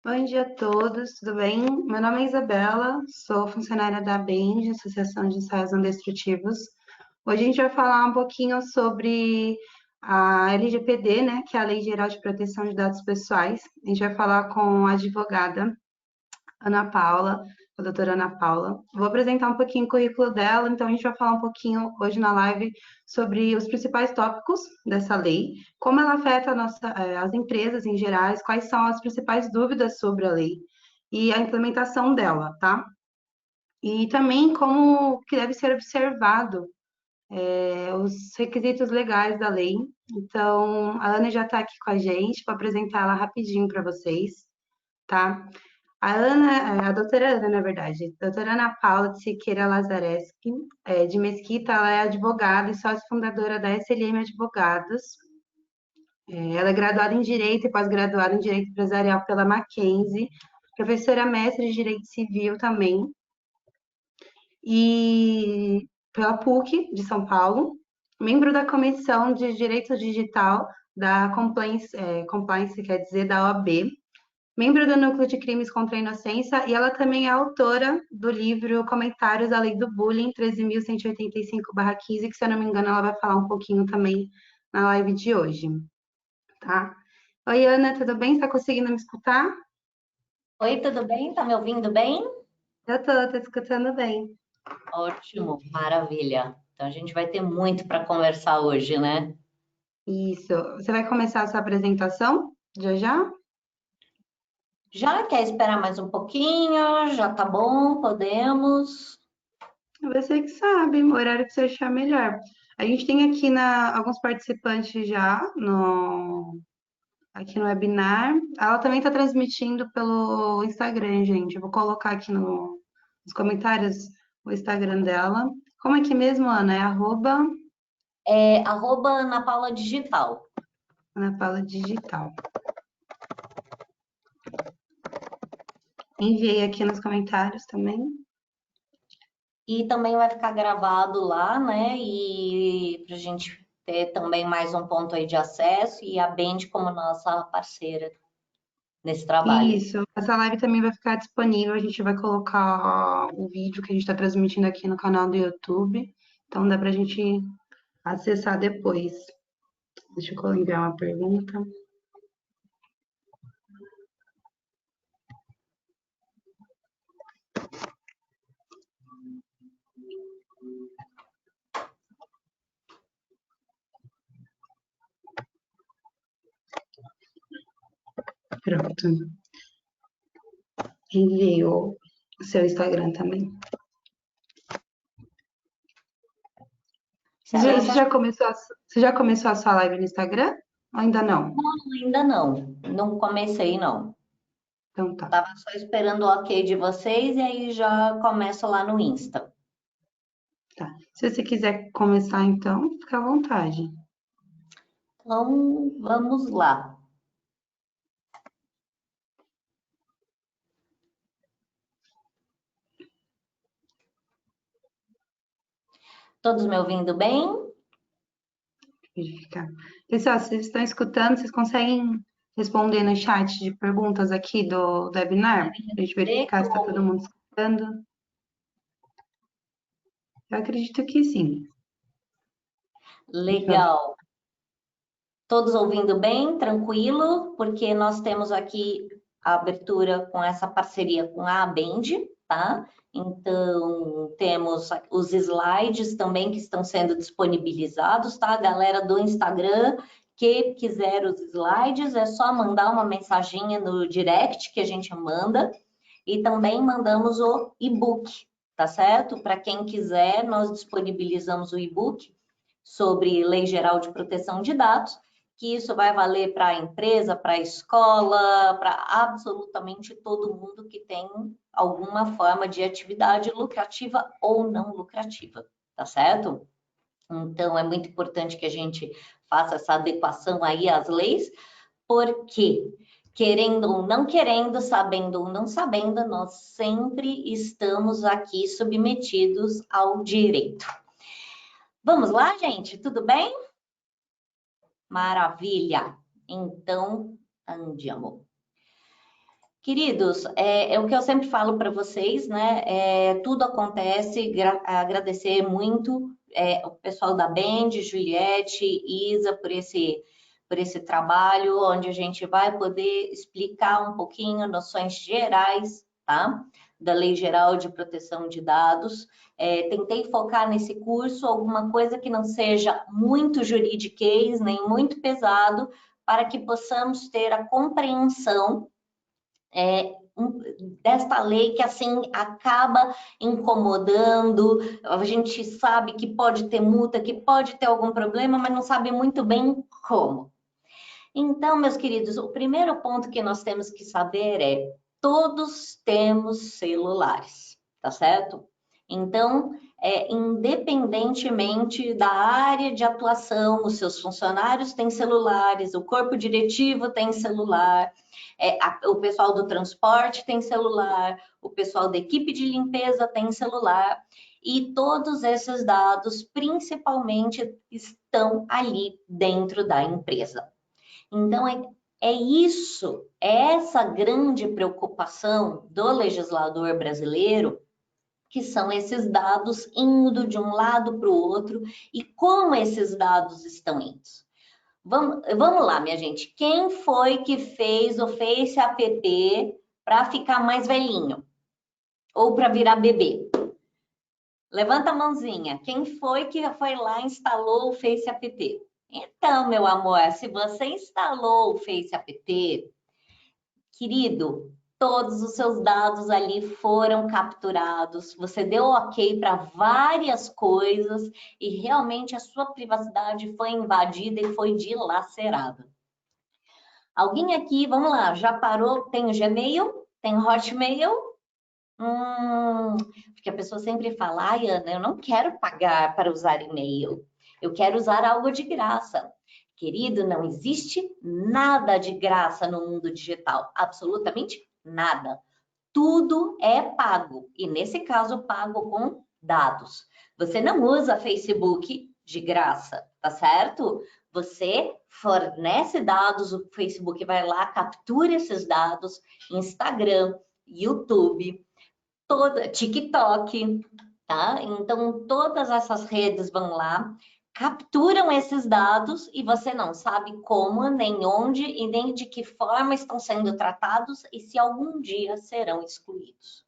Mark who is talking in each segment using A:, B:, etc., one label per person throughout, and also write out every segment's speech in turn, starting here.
A: Bom dia a todos, tudo bem? Meu nome é Isabela, sou funcionária da ABEND, Associação de Ensaios Não Destrutivos. Hoje a gente vai falar um pouquinho sobre a LGPD, né, que é a Lei Geral de Proteção de Dados Pessoais. A gente vai falar com a advogada Ana Paula, a doutora Ana Paula. Vou apresentar um pouquinho o currículo dela, então a gente vai falar um pouquinho hoje na live sobre os principais tópicos dessa lei, como ela afeta as empresas em gerais, quais são as principais dúvidas sobre a lei e a implementação dela, tá? E também como que deve ser observado os requisitos legais da lei. Então, a Ana já está aqui com a gente, vou apresentar ela rapidinho para vocês, tá? A doutora Ana, na verdade, a doutora Ana Paula de Siqueira Lazareschi, de Mesquita, ela é advogada e sócia fundadora da SLM Advogados. Ela é graduada em Direito e pós-graduada em Direito Empresarial pela Mackenzie, professora mestre de Direito Civil também, e pela PUC de São Paulo, membro da Comissão de Direito Digital da Compliance, quer dizer, da OAB, membro do Núcleo de Crimes contra a Inocência, e ela também é autora do livro Comentários à Lei do Bullying, 13.185/15, que, se eu não me engano, ela vai falar um pouquinho também na live de hoje, tá? Oi, Ana, tudo bem? Está conseguindo me escutar?
B: Oi, tudo bem? Tá me ouvindo bem?
A: Eu tô escutando bem.
B: Ótimo, maravilha. Então a gente vai ter muito para conversar hoje, né?
A: Isso. Você vai começar a sua apresentação? Já já?
B: Já quer esperar mais um pouquinho? Já tá bom? Podemos?
A: Você que sabe, o horário que você achar melhor. A gente tem aqui alguns participantes já aqui no webinar. Ela também está transmitindo pelo Instagram, gente. Eu vou colocar aqui nos comentários o Instagram dela. Como é que mesmo, Ana? É
B: Ana Paula Digital.
A: Ana Paula Digital. Enviei aqui nos comentários também.
B: E também vai ficar gravado lá, né? E para a gente ter também mais um ponto aí de acesso e a Bend como nossa parceira nesse trabalho.
A: Isso. Essa live também vai ficar disponível. A gente vai colocar o vídeo que a gente está transmitindo aqui no canal do YouTube. Então dá para a gente acessar depois. Deixa eu enviar uma pergunta. Pronto. Enviei o seu Instagram também.
B: Excelente.
A: Você já começou a sua live no Instagram? Ou ainda não?
B: Ainda não, não comecei não.
A: Então tá.
B: Tava só esperando o ok de vocês e aí já começo lá no Insta.
A: Tá. Se você quiser começar, então, fica à vontade.
B: Então, vamos lá. Todos me ouvindo bem?
A: Fica. Pessoal, se vocês estão escutando, vocês conseguem responder no chat de perguntas aqui do webinar? Pra gente
B: Vê
A: verificar
B: que
A: se está todo mundo escutando. Eu acredito que sim.
B: legal. Todos ouvindo bem, tranquilo, porque nós temos aqui a abertura com essa parceria com a Abend, tá? Então, temos os slides também que estão sendo disponibilizados, tá? A galera do Instagram que quiser os slides, é só mandar uma mensaginha no direct que a gente manda. E também mandamos o e-book, tá certo? Para quem quiser, nós disponibilizamos o e-book sobre Lei Geral de Proteção de Dados, que isso vai valer para a empresa, para a escola, para absolutamente todo mundo que tem alguma forma de atividade lucrativa ou não lucrativa, tá certo? Então, é muito importante que a gente faça essa adequação aí às leis, porque, querendo ou não querendo, sabendo ou não sabendo, nós sempre estamos aqui submetidos ao direito. Vamos lá, gente? Tudo bem? Maravilha! Então, andiamo. Queridos, é o que eu sempre falo para vocês, né? Tudo acontece, agradecer muito o pessoal da Band, Juliette, Isa, por esse trabalho, onde a gente vai poder explicar um pouquinho noções gerais, tá? Da Lei Geral de Proteção de Dados. Tentei focar nesse curso alguma coisa que não seja muito juridiquês, nem muito pesado, para que possamos ter a compreensão desta lei que assim acaba incomodando. A gente sabe que pode ter multa, que pode ter algum problema, mas não sabe muito bem como. Então, meus queridos, o primeiro ponto que nós temos que saber é: todos temos celulares, tá certo? Então, independentemente da área de atuação, os seus funcionários têm celulares, o corpo diretivo tem celular, o pessoal do transporte tem celular, o pessoal da equipe de limpeza tem celular, e todos esses dados, principalmente, estão ali dentro da empresa. Então, é essa grande preocupação do legislador brasileiro, que são esses dados indo de um lado para o outro e como esses dados estão indo. Vamos lá, minha gente. Quem foi que fez o Face App para ficar mais velhinho? Ou para virar bebê? Levanta a mãozinha. Quem foi que foi lá e instalou o Face App? Então, meu amor, se você instalou o Face App, querido, todos os seus dados ali foram capturados, você deu ok para várias coisas e realmente a sua privacidade foi invadida e foi dilacerada. Alguém aqui, vamos lá, já parou? Tem o Gmail? Tem o Hotmail? Porque a pessoa sempre fala: ai, Ana, eu não quero pagar para usar e-mail, eu quero usar algo de graça. Querido, não existe nada de graça no mundo digital, absolutamente nada. Tudo é pago, e nesse caso, pago com dados. Você não usa Facebook de graça, tá certo? Você fornece dados, o Facebook vai lá, captura esses dados, Instagram, YouTube, TikTok, tá? Então, todas essas redes vão lá, capturam esses dados e você não sabe como, nem onde e nem de que forma estão sendo tratados e se algum dia serão excluídos.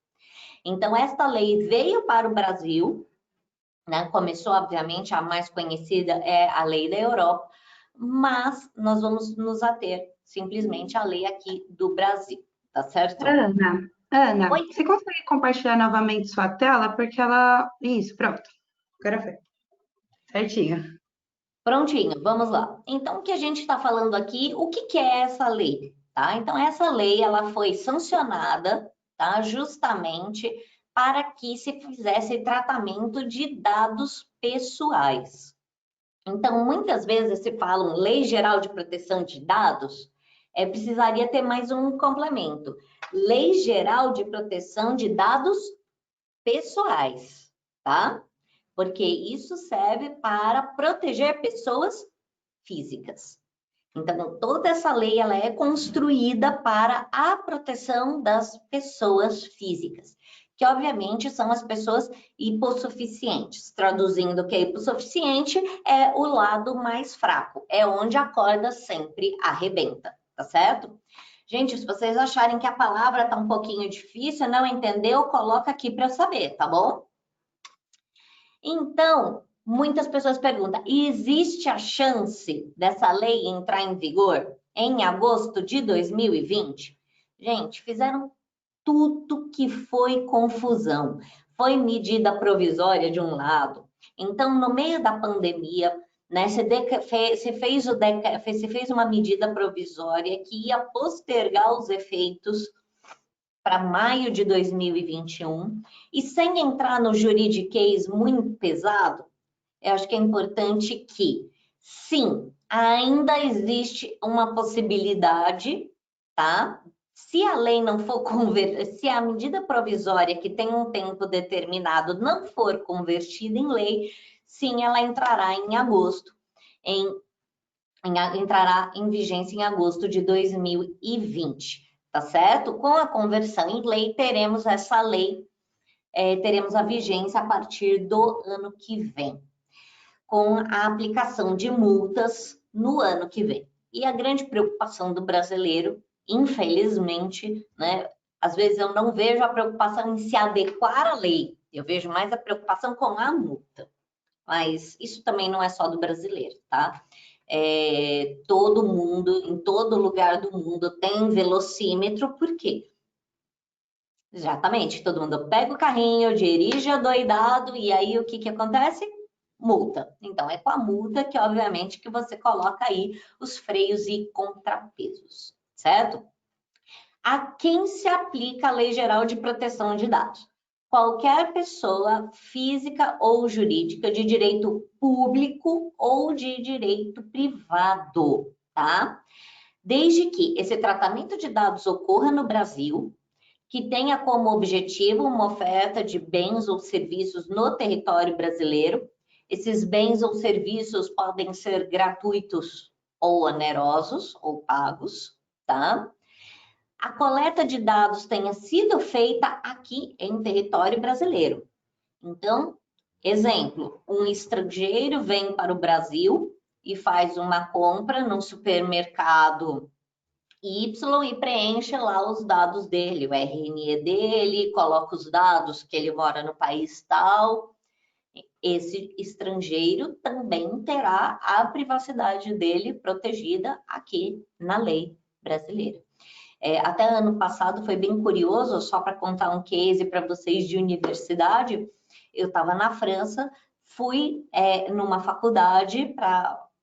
B: Então, esta lei veio para o Brasil, né? Começou, obviamente, a mais conhecida é a lei da Europa, mas nós vamos nos ater simplesmente à lei aqui do Brasil, tá certo?
A: Ana,
B: Oi?
A: você consegue compartilhar novamente sua tela? Porque ela... Isso, pronto. Agora foi. Certinho.
B: Prontinho, vamos lá. Então, o que a gente está falando aqui, o que é essa lei? Tá? Então, essa lei ela foi sancionada, tá? Justamente para que se fizesse tratamento de dados pessoais. Então, muitas vezes se fala em Lei Geral de Proteção de Dados, precisaria ter mais um complemento. Lei Geral de Proteção de Dados Pessoais, tá? Porque isso serve para proteger pessoas físicas. Então, toda essa lei ela é construída para a proteção das pessoas físicas, que obviamente são as pessoas hipossuficientes. Traduzindo que é hipossuficiente é o lado mais fraco, é onde a corda sempre arrebenta, tá certo? Gente, se vocês acharem que a palavra está um pouquinho difícil, não entendeu, coloca aqui para eu saber, tá bom? Então, muitas pessoas perguntam: existe a chance dessa lei entrar em vigor em agosto de 2020? Gente, fizeram tudo que foi confusão. Foi medida provisória de um lado. Então, no meio da pandemia, né, se fez uma medida provisória que ia postergar os efeitos para maio de 2021, e sem entrar no juridiquês muito pesado, eu acho que é importante que, sim, ainda existe uma possibilidade, tá? Se a lei não for se a medida provisória que tem um tempo determinado não for convertida em lei, sim, ela entrará em agosto, entrará em vigência em agosto de 2020. tá certo? Com a conversão em lei, teremos essa lei, teremos a vigência a partir do ano que vem, com a aplicação de multas no ano que vem. E a grande preocupação do brasileiro, infelizmente, né, às vezes eu não vejo a preocupação em se adequar à lei, eu vejo mais a preocupação com a multa. Mas isso também não é só do brasileiro, tá? Todo mundo, em todo lugar do mundo, tem velocímetro, por quê? Exatamente, todo mundo pega o carrinho, dirige adoidado, e aí o que que acontece? Multa. Então, é com a multa que, obviamente, que você coloca aí os freios e contrapesos, certo? A quem se aplica a Lei Geral de Proteção de Dados? Qualquer pessoa física ou jurídica de direito público ou de direito privado, tá? Desde que esse tratamento de dados ocorra no Brasil, que tenha como objetivo uma oferta de bens ou serviços no território brasileiro. Esses bens ou serviços podem ser gratuitos ou onerosos ou pagos, tá? A coleta de dados tenha sido feita aqui em território brasileiro. Então, exemplo, um estrangeiro vem para o Brasil e faz uma compra no supermercado Y e preenche lá os dados dele, o RNE dele, coloca os dados que ele mora no país tal. Esse estrangeiro também terá a privacidade dele protegida aqui na lei brasileira. Até ano passado foi bem curioso, só para contar um case para vocês de universidade, eu estava na França, fui numa faculdade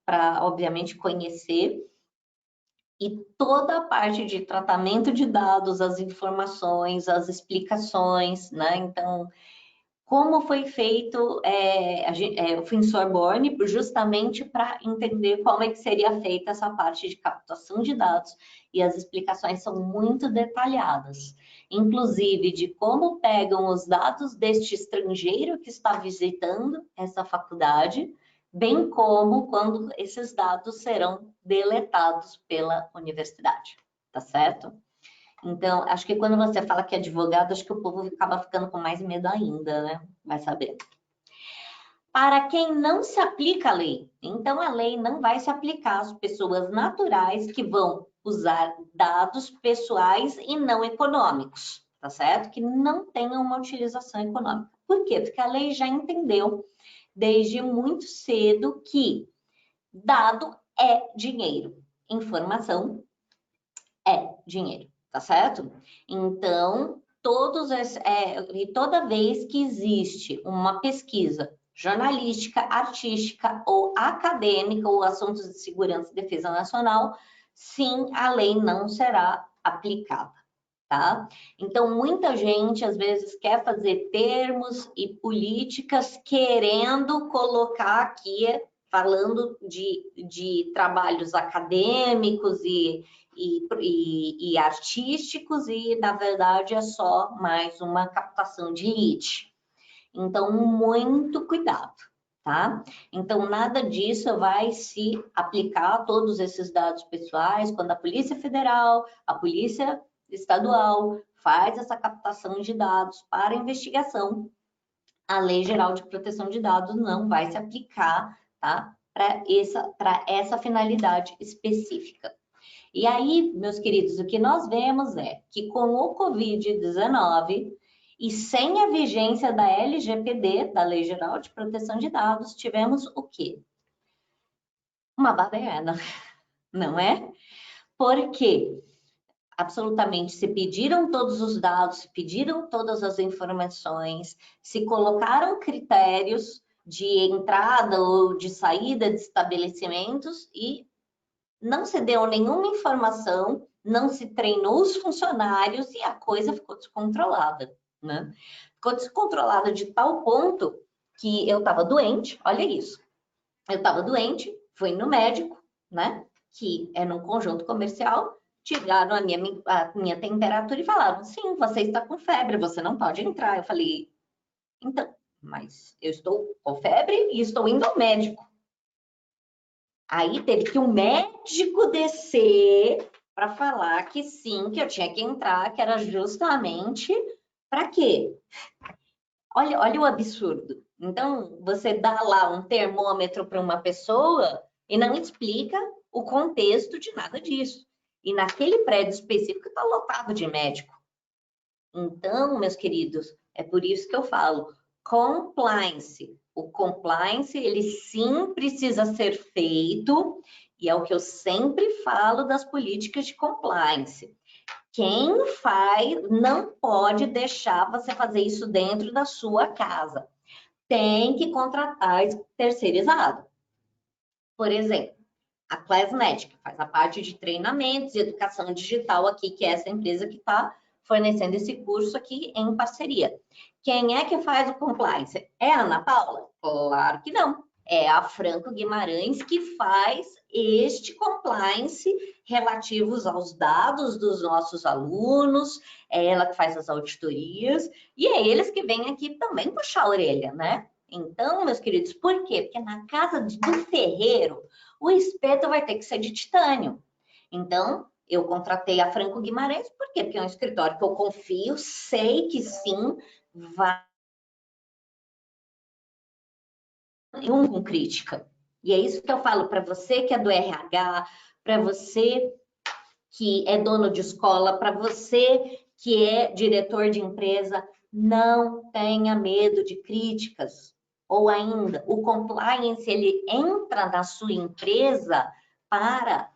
B: para, obviamente, conhecer, e toda a parte de tratamento de dados, as informações, as explicações, né? Então, como foi feito, eu fui em Sorbonne justamente para entender como é que seria feita essa parte de captação de dados, e as explicações são muito detalhadas, inclusive de como pegam os dados deste estrangeiro que está visitando essa faculdade, bem como quando esses dados serão deletados pela universidade, tá certo? Então, acho que quando você fala que é advogado, acho que o povo acaba ficando com mais medo ainda, né? Vai saber. Para quem não se aplica a lei, então a lei não vai se aplicar às pessoas naturais que vão usar dados pessoais e não econômicos, tá certo? Que não tenham uma utilização econômica. Por quê? Porque a lei já entendeu desde muito cedo que dado é dinheiro, informação é dinheiro, tá certo? Então, toda vez que existe uma pesquisa jornalística, artística ou acadêmica ou assuntos de segurança e defesa nacional, sim, a lei não será aplicada, tá? Então, muita gente às vezes quer fazer termos e políticas querendo colocar aqui, falando de trabalhos acadêmicos e artísticos, e na verdade é só mais uma captação de elite. Então, muito cuidado, tá? Então, nada disso vai se aplicar a todos esses dados pessoais quando a Polícia Federal, a Polícia Estadual faz essa captação de dados para investigação. A Lei Geral de Proteção de Dados não vai se aplicar, tá? Para essa finalidade específica. E aí, meus queridos, o que nós vemos é que com o Covid-19 e sem a vigência da LGPD, da Lei Geral de Proteção de Dados, tivemos o quê? Uma baderna, não é? Porque absolutamente se pediram todos os dados, se pediram todas as informações, se colocaram critérios de entrada ou de saída de estabelecimentos e não se deu nenhuma informação, não se treinou os funcionários e a coisa ficou descontrolada, né? Ficou descontrolada de tal ponto que eu estava doente, olha isso. Eu estava doente, fui no médico, né? Que é num conjunto comercial, tiraram a minha temperatura e falaram: sim, você está com febre, você não pode entrar. Eu falei: então, mas eu estou com febre e estou indo ao médico. Aí teve que o médico descer para falar que sim, que eu tinha que entrar, que era justamente para quê? Olha o absurdo. Então, você dá lá um termômetro para uma pessoa e não explica o contexto de nada disso. E naquele prédio específico está lotado de médico. Então, meus queridos, é por isso que eu falo, compliance. O compliance, ele sim precisa ser feito, e é o que eu sempre falo das políticas de compliance. Quem faz não pode deixar você fazer isso dentro da sua casa. Tem que contratar terceirizado. Por exemplo, a Classmatic faz a parte de treinamentos e educação digital aqui, que é essa empresa que está fornecendo esse curso aqui em parceria. Quem é que faz o compliance? É a Ana Paula? Claro que não. É a Franco Guimarães que faz este compliance relativos aos dados dos nossos alunos, é ela que faz as auditorias, e é eles que vêm aqui também puxar a orelha, né? Então, meus queridos, por quê? Porque na casa do ferreiro, o espeto vai ter que ser de titânio. Então, eu contratei a Franco Guimarães, por quê? Porque é um escritório que eu confio, sei que sim, vai com crítica. E é isso que eu falo para você que é do RH, para você que é dono de escola, para você que é diretor de empresa, não tenha medo de críticas. Ou ainda, o compliance, ele entra na sua empresa para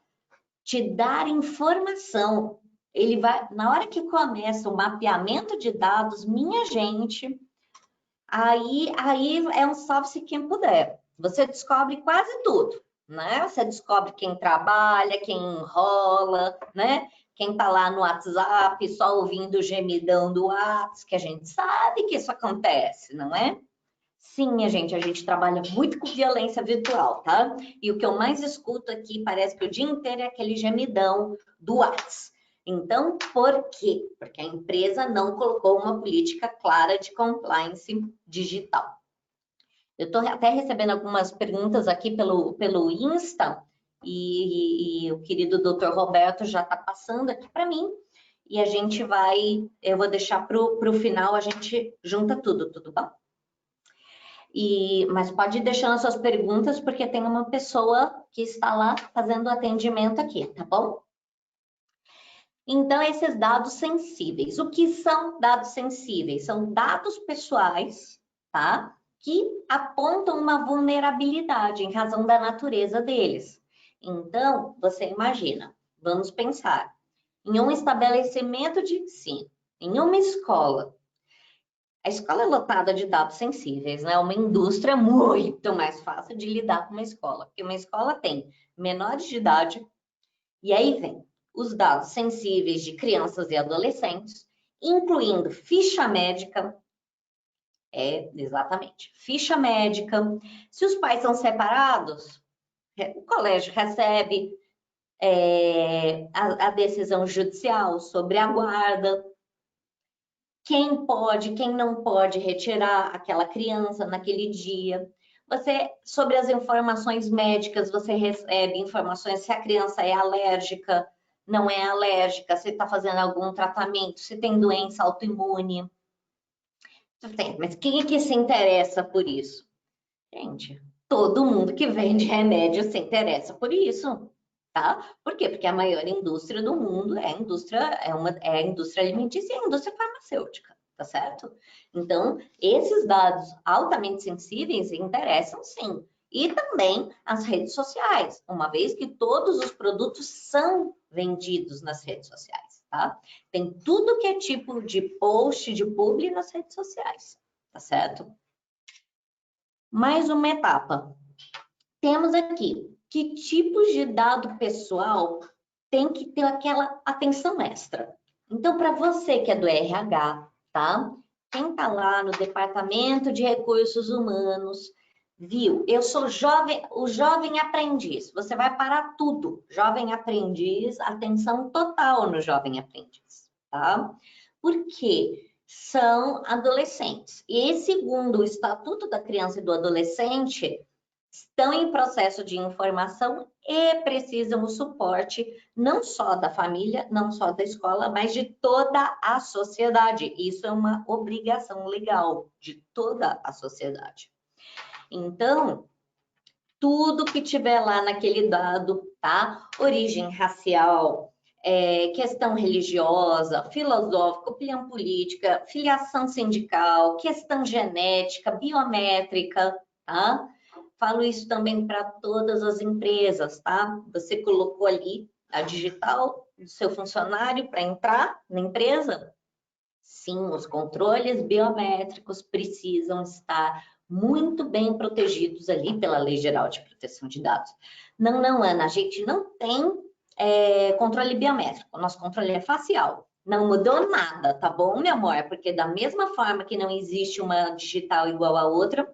B: te dar informação. Ele vai, na hora que começa o mapeamento de dados, minha gente, aí é um salve-se quem puder. Você descobre quase tudo, né? Você descobre quem trabalha, quem enrola, né? Quem tá lá no WhatsApp só ouvindo o gemidão do WhatsApp, que a gente sabe que isso acontece, não é? Sim, minha gente, a gente trabalha muito com violência virtual, tá? E o que eu mais escuto aqui, parece que o dia inteiro é aquele gemidão do WhatsApp. Então, por quê? Porque a empresa não colocou uma política clara de compliance digital. Eu estou até recebendo algumas perguntas aqui pelo Insta, e o querido Dr. Roberto já está passando aqui para mim, e a gente eu vou deixar para o final, a gente junta tudo bom? Mas pode ir deixando suas perguntas, porque tem uma pessoa que está lá fazendo atendimento aqui, tá bom? Então, esses dados sensíveis. O que são dados sensíveis? São dados pessoais, tá? Que apontam uma vulnerabilidade em razão da natureza deles. Então, você imagina, vamos pensar, em um estabelecimento de ensino, em uma escola. A escola é lotada de dados sensíveis, né? Uma indústria muito mais fácil de lidar com uma escola, porque uma escola tem menores de idade, e aí vem os dados sensíveis de crianças e adolescentes, incluindo ficha médica, exatamente, ficha médica. Se os pais são separados, o colégio recebe a decisão judicial sobre a guarda, quem pode, quem não pode retirar aquela criança naquele dia. Sobre as informações médicas, você recebe informações se a criança é alérgica, não é alérgica, se está fazendo algum tratamento, se tem doença autoimune. Mas quem é que se interessa por isso? Gente, todo mundo que vende remédio se interessa por isso, tá? Por quê? Porque a maior indústria do mundo é a indústria alimentícia e a indústria farmacêutica, tá certo? Então, esses dados altamente sensíveis interessam sim. E também as redes sociais, uma vez que todos os produtos são vendidos nas redes sociais, tá? Tem tudo que é tipo de post, de publi nas redes sociais, tá certo? Mais uma etapa. Temos aqui que tipos de dado pessoal tem que ter aquela atenção extra. Então, para você que é do RH, tá? Quem está lá no Departamento de Recursos Humanos, viu? Eu sou o jovem aprendiz. Você vai parar tudo. Jovem aprendiz, atenção total no jovem aprendiz, tá? Por quê? São adolescentes. E segundo o Estatuto da Criança e do Adolescente, estão em processo de informação e precisam o suporte não só da família, não só da escola, mas de toda a sociedade. Isso é uma obrigação legal de toda a sociedade. Então, tudo que tiver lá naquele dado, tá? Origem racial, questão religiosa, filosófica, opinião política, filiação sindical, questão genética, biométrica, tá? Falo isso também para todas as empresas, tá? Você colocou ali a digital do seu funcionário para entrar na empresa? Sim, os controles biométricos precisam estar muito bem protegidos ali pela Lei Geral de Proteção de Dados. Não, Ana, a gente não tem controle biométrico, o nosso controle é facial. Não mudou nada, tá bom, meu amor? Porque da mesma forma que não existe uma digital igual a outra,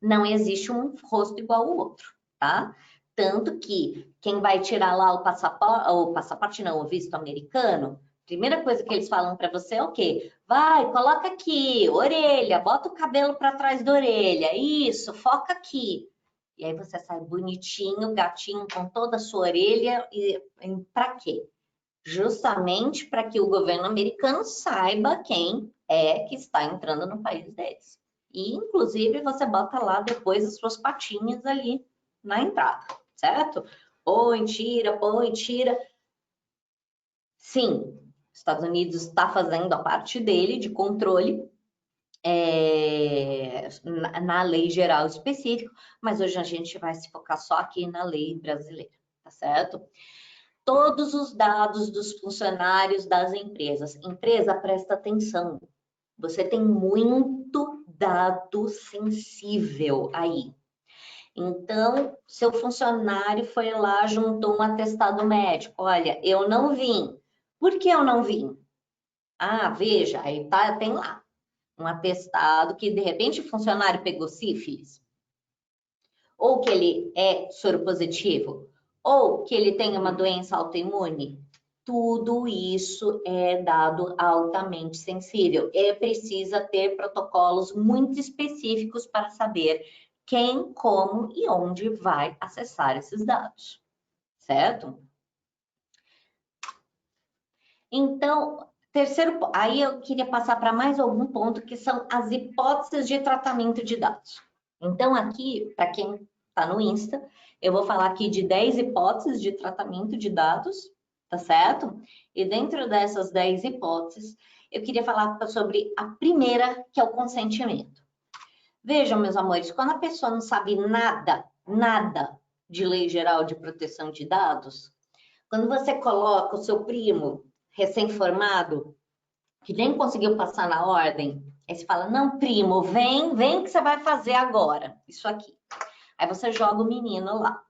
B: não existe um rosto igual ao outro, tá? Tanto que quem vai tirar lá o passaporte não, o visto americano, primeira coisa que eles falam para você é o quê? Vai, coloca aqui, orelha, bota o cabelo para trás da orelha, isso, foca aqui. E aí você sai bonitinho, gatinho, com toda a sua orelha, e para quê? Justamente para que o governo americano saiba quem é que está entrando no país deles. E, inclusive, você bota lá depois as suas patinhas ali na entrada, certo? Põe, tira, põe, tira. Sim, os Estados Unidos está fazendo a parte dele de controle na lei geral específica, mas hoje a gente vai se focar só aqui na lei brasileira, tá certo? Todos os dados dos funcionários das empresas. Empresa, presta atenção. Você tem muito dado sensível aí. Então, seu funcionário foi lá, juntou um atestado médico. Olha, eu não vim. Por que eu não vim? Ah, veja, aí tá, tem lá um atestado que, de repente, o funcionário pegou sífilis. Ou que ele é soropositivo. Ou que ele tem uma doença autoimune. Tudo isso é dado altamente sensível e precisa ter protocolos muito específicos para saber quem, como e onde vai acessar esses dados, certo? Então, terceiro, aí eu queria passar para mais algum ponto que são as hipóteses de tratamento de dados. Então, aqui, para quem está no Insta, eu vou falar aqui de 10 hipóteses de tratamento de dados, tá certo? E dentro dessas 10 hipóteses, eu queria falar sobre a primeira, que é o consentimento. Vejam, meus amores, quando a pessoa não sabe nada de Lei Geral de Proteção de Dados, quando você coloca o seu primo recém-formado, que nem conseguiu passar na ordem, aí você fala, não, primo, vem que você vai fazer agora, isso aqui. Aí você joga o menino lá.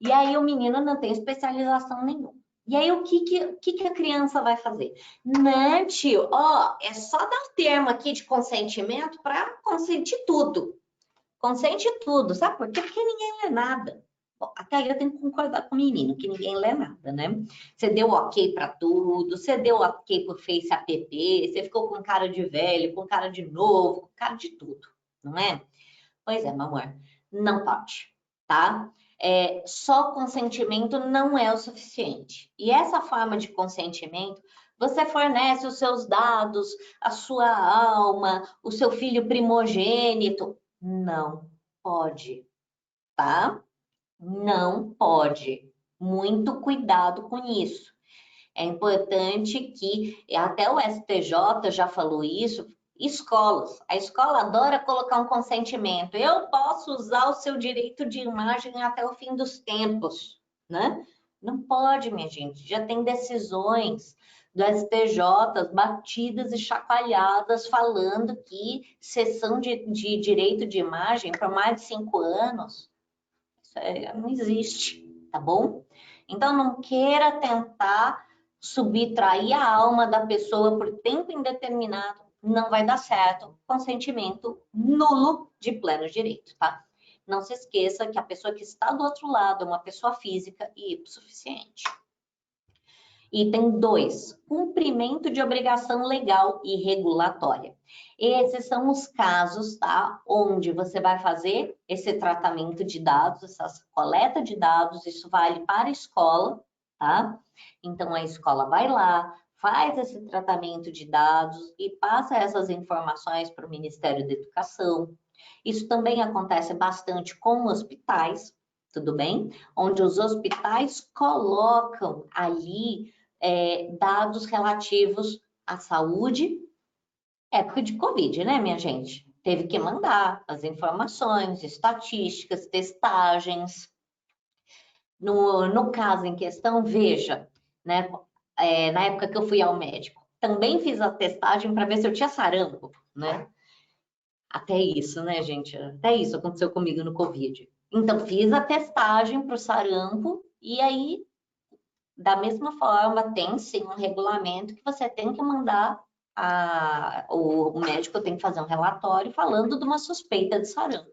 B: E aí o menino não tem especialização nenhuma. E aí o que a criança vai fazer? Não, tio, ó, é só dar o termo aqui de consentimento para consentir tudo. Consente tudo, sabe por quê? Porque ninguém lê nada. Bom, até aí eu tenho que concordar com o menino, que ninguém lê nada, né? Você deu ok para tudo, você deu ok pro Face App, você ficou com cara de velho, com cara de novo, com cara de tudo, não é? Pois é, meu amor, não pode, tá? Só consentimento não é o suficiente. E essa forma de consentimento, você fornece os seus dados, a sua alma, o seu filho primogênito. Não pode, tá? Não pode. Muito cuidado com isso. É importante que, até o STJ já falou isso, escolas. A escola adora colocar um consentimento. Eu posso usar o seu direito de imagem até o fim dos tempos, né? Não pode, minha gente. Já tem decisões do STJ batidas e chacoalhadas falando que cessão de direito de imagem por mais de 5 anos, isso não existe, tá bom? Então, não queira tentar subtrair a alma da pessoa por tempo indeterminado, não vai dar certo. Consentimento nulo de pleno direito, tá? Não se esqueça que a pessoa que está do outro lado é uma pessoa física e suficiente. Item 2, cumprimento de obrigação legal e regulatória. Esses são os casos, tá? Onde você vai fazer esse tratamento de dados, essa coleta de dados, isso vale para a escola, tá? Então, a escola vai lá, faz esse tratamento de dados e passa essas informações para o Ministério da Educação. Isso também acontece bastante com hospitais, tudo bem? Onde os hospitais colocam ali dados relativos à saúde, época de Covid, né, minha gente? Teve que mandar as informações, estatísticas, testagens. No caso em questão, veja, né, na época que eu fui ao médico, também fiz a testagem para ver se eu tinha sarampo, né? Até isso, né, gente? Até isso aconteceu comigo no Covid. Então, fiz a testagem para o sarampo e aí, da mesma forma, tem sim um regulamento que você tem que mandar, o médico tem que fazer um relatório falando de uma suspeita de sarampo.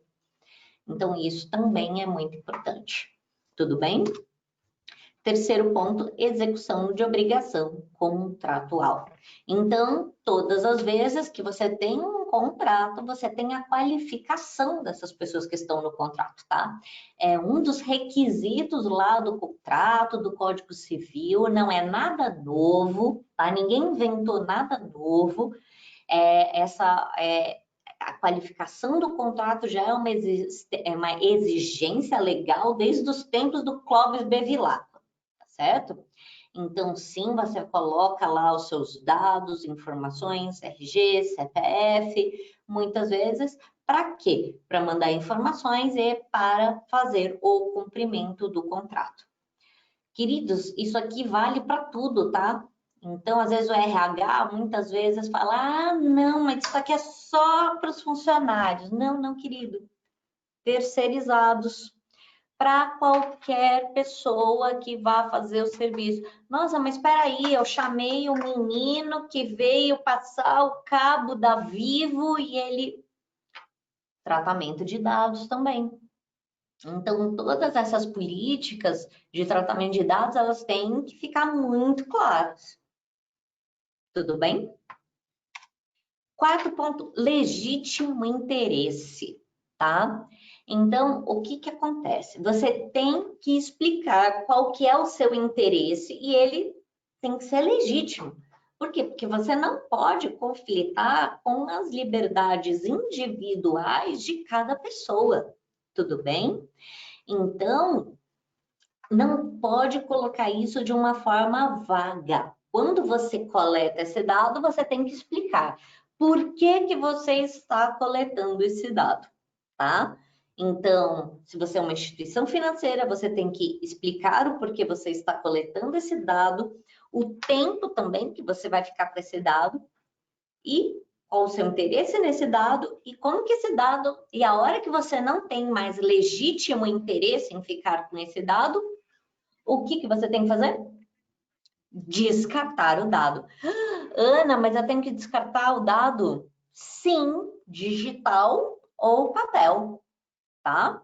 B: Então, isso também é muito importante. Tudo bem? Terceiro ponto, execução de obrigação contratual. Então, todas as vezes que você tem um contrato, você tem a qualificação dessas pessoas que estão no contrato, tá? É um dos requisitos lá do contrato, do Código Civil, não é nada novo, tá? Ninguém inventou nada novo. A qualificação do contrato já é uma exigência legal desde os tempos do Clóvis Bevilacqua, certo? Então, sim, você coloca lá os seus dados, informações, RG, CPF, muitas vezes, para quê? Para mandar informações e para fazer o cumprimento do contrato. Queridos, isso aqui vale para tudo, tá? Então, às vezes o RH, muitas vezes, fala, ah, não, mas isso aqui é só para os funcionários. Não, não, querido. Terceirizados, para qualquer pessoa que vá fazer o serviço. Nossa, mas espera aí, eu chamei o menino que veio passar o cabo da Vivo e ele... Tratamento de dados também. Então, todas essas políticas de tratamento de dados, elas têm que ficar muito claras. Tudo bem? Quarto ponto, legítimo interesse, tá? Então, o que que acontece? Você tem que explicar qual que é o seu interesse e ele tem que ser legítimo. Por quê? Porque você não pode conflitar com as liberdades individuais de cada pessoa, tudo bem? Então, não pode colocar isso de uma forma vaga. Quando você coleta esse dado, você tem que explicar por que que você está coletando esse dado, tá? Então, se você é uma instituição financeira, você tem que explicar o porquê você está coletando esse dado, o tempo também que você vai ficar com esse dado e qual o seu interesse nesse dado e como que esse dado, e a hora que você não tem mais legítimo interesse em ficar com esse dado, o que que você tem que fazer? Descartar o dado. Ana, mas eu tenho que descartar o dado? Sim, digital ou papel, tá?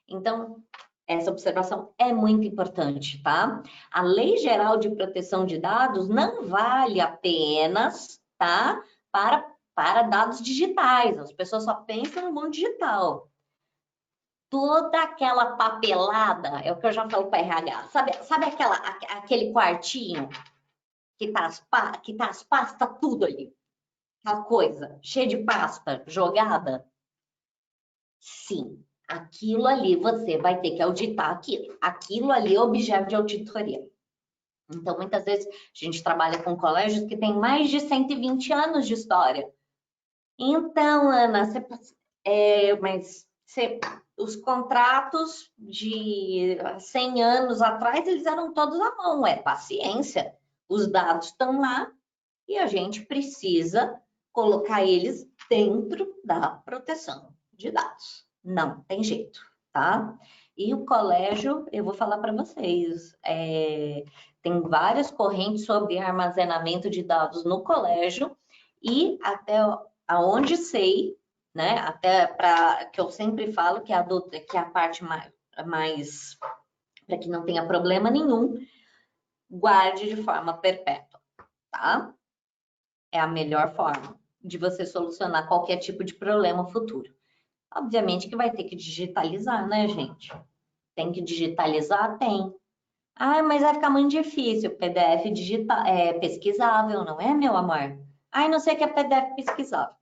B: Então, essa observação é muito importante, tá? A Lei Geral de Proteção de Dados não vale apenas, tá? Para dados digitais. As pessoas só pensam no mundo digital. Toda aquela papelada, é o que eu já falo para RH, sabe aquele quartinho que tá as pastas tudo ali, aquela coisa cheia de pasta jogada? Sim, aquilo ali você vai ter que auditar aquilo. Aquilo ali é objeto de auditoria. Então, muitas vezes a gente trabalha com colégios que têm mais de 120 anos de história. Então, Ana, os contratos de 100 anos atrás, eles eram todos à mão, paciência. Os dados estão lá e a gente precisa colocar eles dentro da proteção de dados. Não tem jeito, tá? E o colégio, eu vou falar para vocês, tem várias correntes sobre armazenamento de dados no colégio e até aonde sei, né? Até para que eu sempre falo que é a parte mais para que não tenha problema nenhum. guarde de forma perpétua, tá? É a melhor forma de você solucionar qualquer tipo de problema futuro. Obviamente que vai ter que digitalizar, né, gente? Tem que digitalizar? Tem. Ah, mas vai ficar muito difícil. PDF digital, pesquisável, não é, meu amor? Ai, não sei o que é PDF pesquisável.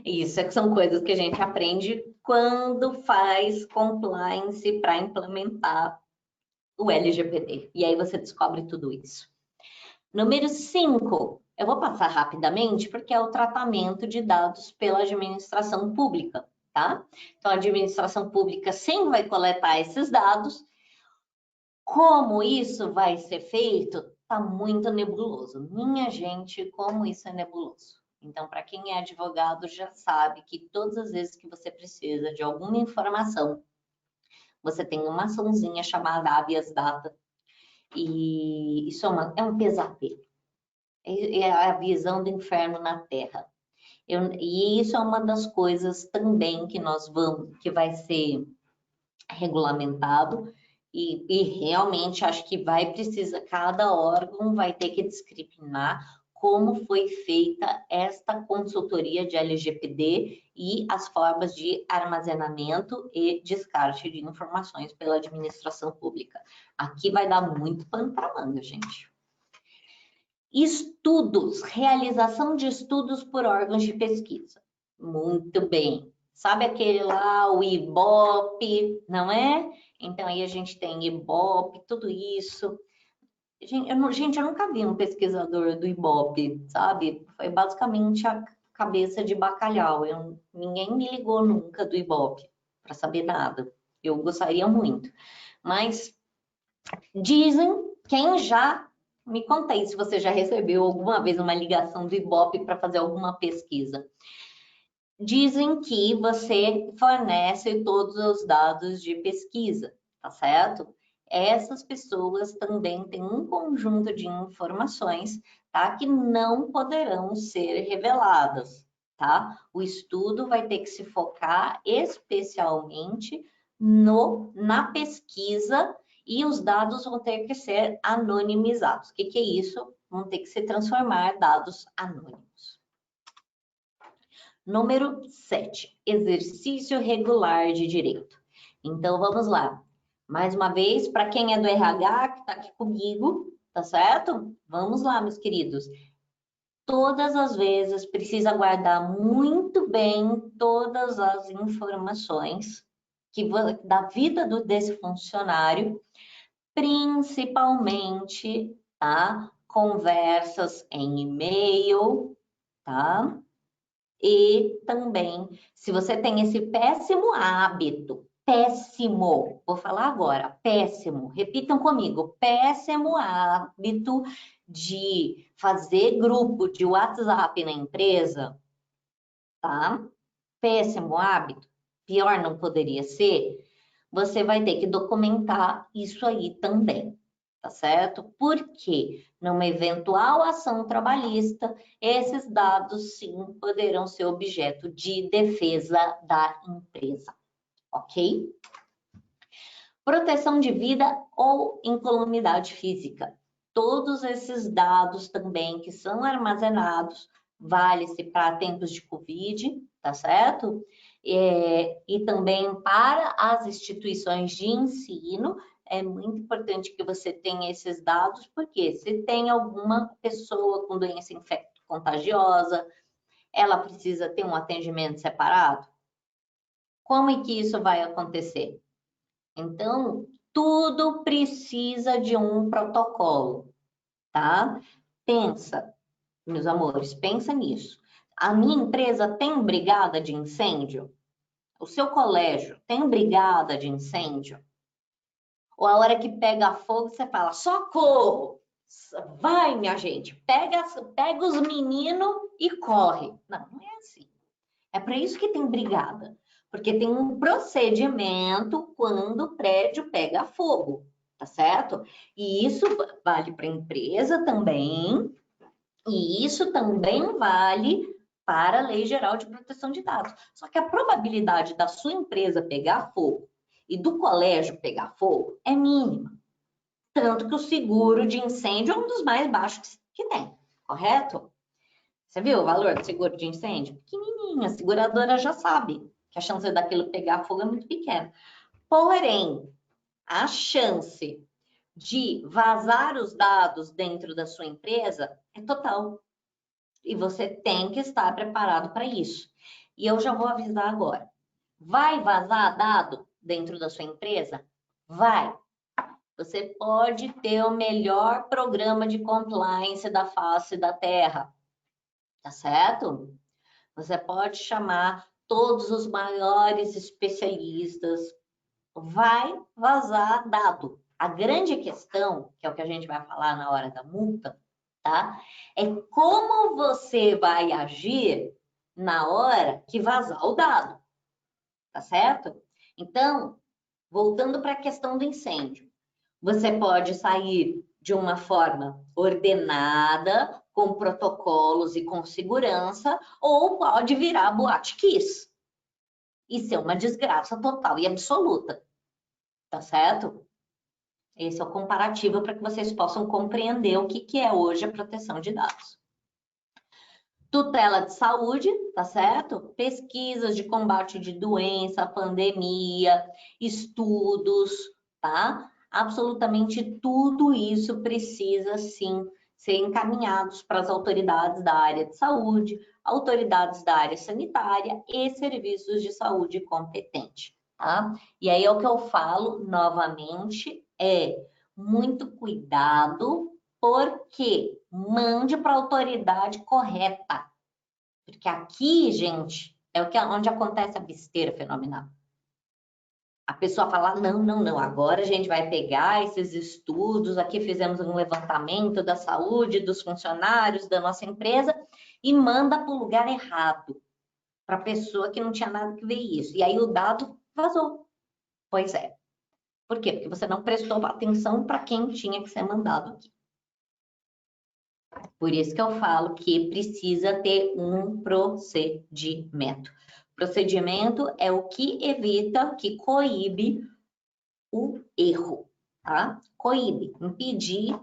B: Isso são coisas que a gente aprende quando faz compliance para implementar o LGPD. E aí você descobre tudo isso. Número 5, eu vou passar rapidamente porque é o tratamento de dados pela administração pública, tá? Então, a administração pública sempre vai coletar esses dados. Como isso vai ser feito, tá muito nebuloso. Minha gente, como isso é nebuloso. Então, para quem é advogado, já sabe que todas as vezes que você precisa de alguma informação, você tem uma açãozinha chamada habeas data, e isso é um pesadelo. É a visão do inferno na Terra. E isso é uma das coisas também que vai ser regulamentado, e realmente acho que cada órgão vai ter que disciplinar como foi feita esta consultoria de LGPD e as formas de armazenamento e descarte de informações pela administração pública. Aqui vai dar muito pano para manga, gente. Estudos, realização de estudos por órgãos de pesquisa. Muito bem. Sabe aquele lá, o IBOP, não é? Então, aí a gente tem IBOP, tudo isso. Gente, eu nunca vi um pesquisador do IBOP, sabe? Foi basicamente a cabeça de bacalhau. Ninguém me ligou nunca do IBOP para saber nada. Eu gostaria muito. Mas dizem, quem já... Me conta aí se você já recebeu alguma vez uma ligação do IBOP para fazer alguma pesquisa. Dizem que você fornece todos os dados de pesquisa, tá certo? Essas pessoas também têm um conjunto de informações, tá? Que não poderão ser reveladas, tá? O estudo vai ter que se focar especialmente na pesquisa, e os dados vão ter que ser anonimizados. O que é isso? Vão ter que se transformar em dados anônimos. Número 7, exercício regular de direito. Então, vamos lá. Mais uma vez, para quem é do RH, que está aqui comigo, tá certo? Vamos lá, meus queridos. Todas as vezes precisa guardar muito bem todas as informações da vida desse funcionário, principalmente, tá? Conversas em e-mail, tá? E também, se você tem esse péssimo hábito, péssimo, vou falar agora, péssimo, repitam comigo, péssimo hábito de fazer grupo de WhatsApp na empresa, tá? Péssimo hábito, pior não poderia ser, você vai ter que documentar isso aí também, tá certo? Porque numa eventual ação trabalhista, esses dados sim poderão ser objeto de defesa da empresa, ok? Proteção de vida ou incolumidade física. Todos esses dados também que são armazenados, vale-se para tempos de Covid, tá certo? E também para as instituições de ensino, é muito importante que você tenha esses dados, porque se tem alguma pessoa com doença infecto-contagiosa, ela precisa ter um atendimento separado? Como é que isso vai acontecer? Então, tudo precisa de um protocolo, tá? Pensa, meus amores, pensa nisso. A minha empresa tem brigada de incêndio? O seu colégio tem brigada de incêndio? Ou a hora que pega fogo, você fala, socorro! Vai, minha gente, pega os meninos e corre. Não, não é assim. É para isso que tem brigada. Porque tem um procedimento quando o prédio pega fogo, tá certo? E isso vale para a empresa também, e isso também vale para a Lei Geral de Proteção de Dados. Só que a probabilidade da sua empresa pegar fogo e do colégio pegar fogo é mínima. Tanto que o seguro de incêndio é um dos mais baixos que tem, correto? Você viu o valor do seguro de incêndio? Pequenininho, a seguradora já sabe que a chance daquilo pegar fogo é muito pequena. Porém, a chance de vazar os dados dentro da sua empresa é total. E você tem que estar preparado para isso. E eu já vou avisar agora. Vai vazar dado dentro da sua empresa? Vai. Você pode ter o melhor programa de compliance da face da Terra, tá certo? Você pode chamar todos os maiores especialistas, vai vazar dado. A grande questão, que é o que a gente vai falar na hora da multa, tá? É como você vai agir na hora que vazar o dado, tá certo? Então, voltando para a questão do incêndio, você pode sair de uma forma ordenada, com protocolos e com segurança, ou pode virar boate kiss e ser uma desgraça total e absoluta, tá certo? Esse é o comparativo para que vocês possam compreender o que é hoje a proteção de dados. Tutela de saúde, tá certo? Pesquisas de combate de doença, pandemia, estudos, tá? Absolutamente tudo isso precisa sim ser encaminhados para as autoridades da área de saúde, autoridades da área sanitária e serviços de saúde competente, tá? E aí é o que eu falo novamente, muito cuidado, porque mande para a autoridade correta. Porque aqui, gente, é onde acontece a besteira fenomenal. A pessoa fala, não, agora a gente vai pegar esses estudos, aqui fizemos um levantamento da saúde dos funcionários da nossa empresa e manda para o lugar errado, para a pessoa que não tinha nada que ver isso. E aí o dado vazou. Pois é. Por quê? Porque você não prestou atenção para quem tinha que ser mandado aqui. Por isso que eu falo que precisa ter um procedimento. Procedimento é o que evita, que coíbe o erro, tá? Coíbe, impedir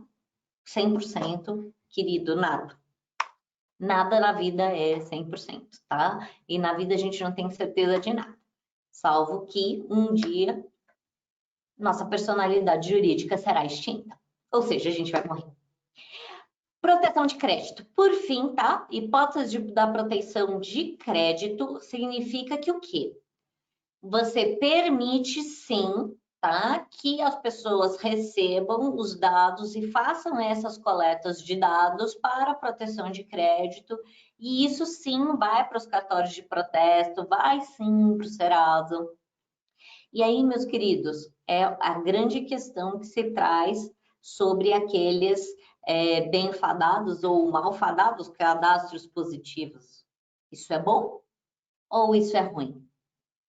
B: 100%, querido, nada. Nada na vida é 100%, tá? E na vida a gente não tem certeza de nada. Salvo que um dia nossa personalidade jurídica será extinta. Ou seja, a gente vai morrer. Proteção de crédito. Por fim, tá? Hipótese da proteção de crédito significa que o quê? Você permite, sim, tá? Que as pessoas recebam os dados e façam essas coletas de dados para proteção de crédito. E isso, sim, vai para os cartórios de protesto, vai, sim, para o Serasa. E aí, meus queridos, é a grande questão que se traz sobre aqueles bem-fadados ou mal-fadados cadastros positivos. Isso é bom ou isso é ruim?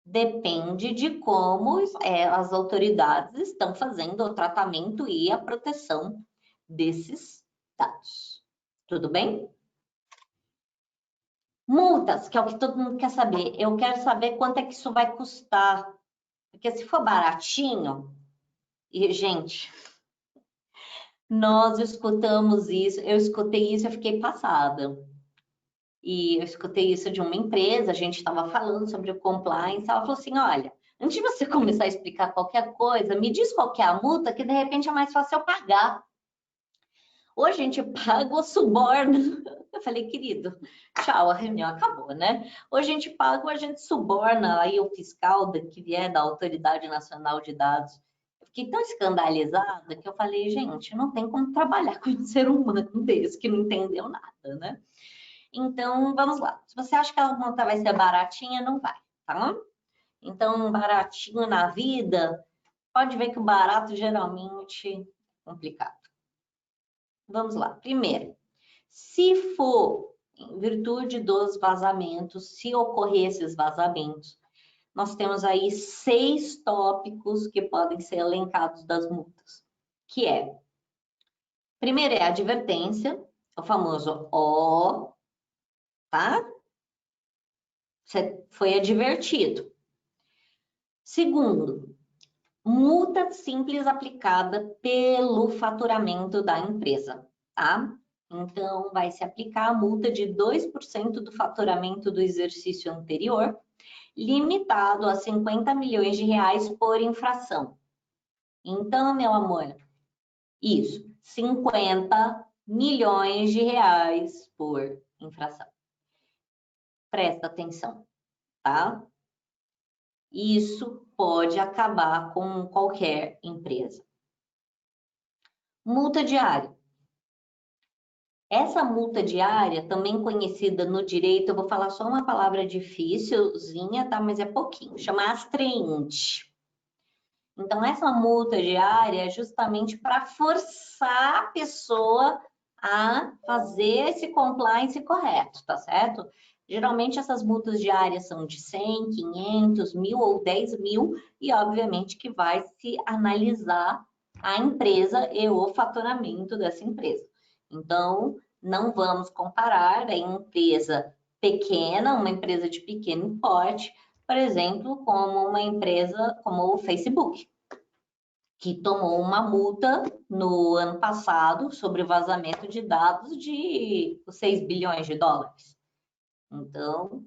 B: Depende de como as autoridades estão fazendo o tratamento e a proteção desses dados. Tudo bem? Multas, que é o que todo mundo quer saber. Eu quero saber quanto é que isso vai custar. Porque se for baratinho, e, gente, nós escutamos isso, eu escutei isso, eu fiquei passada. E eu escutei isso de uma empresa, a gente estava falando sobre o compliance, ela falou assim, olha, antes de você começar a explicar qualquer coisa, me diz qual que é a multa, que de repente é mais fácil eu pagar. Ou a gente paga ou suborna. Eu falei, querido, tchau, a reunião acabou, né? Ou a gente paga ou a gente suborna aí o fiscal que vier da Autoridade Nacional de Dados. Eu fiquei tão escandalizada que eu falei, gente, não tem como trabalhar com um ser humano desse que não entendeu nada, né? Então, vamos lá. Se você acha que a multa vai ser baratinha, não vai, tá? Então, baratinho na vida, pode ver que o barato geralmente é complicado. Vamos lá. Primeiro, se for em virtude dos vazamentos, se ocorrer esses vazamentos, nós temos aí 6 tópicos que podem ser elencados das multas, que é, primeiro é a advertência, o famoso ó, tá? Você foi advertido. Segundo, multa simples aplicada pelo faturamento da empresa, tá? Então, vai se aplicar a multa de 2% do faturamento do exercício anterior, limitado a 50 milhões de reais por infração. Então, meu amor, isso, 50 milhões de reais por infração. Presta atenção, tá? Isso pode acabar com qualquer empresa. Multa diária. Essa multa diária, também conhecida no direito, eu vou falar só uma palavra dificilzinha, tá? Mas é pouquinho, chama astraente. Então, essa multa diária é justamente para forçar a pessoa a fazer esse compliance correto, tá certo? Geralmente, essas multas diárias são de 100, 500, 1.000 ou 10 mil, e obviamente que vai se analisar a empresa e o faturamento dessa empresa. Então, não vamos comparar a empresa pequena, uma empresa de pequeno porte, por exemplo, como uma empresa como o Facebook, que tomou uma multa no ano passado sobre vazamento de dados de 6 bilhões de dólares. Então,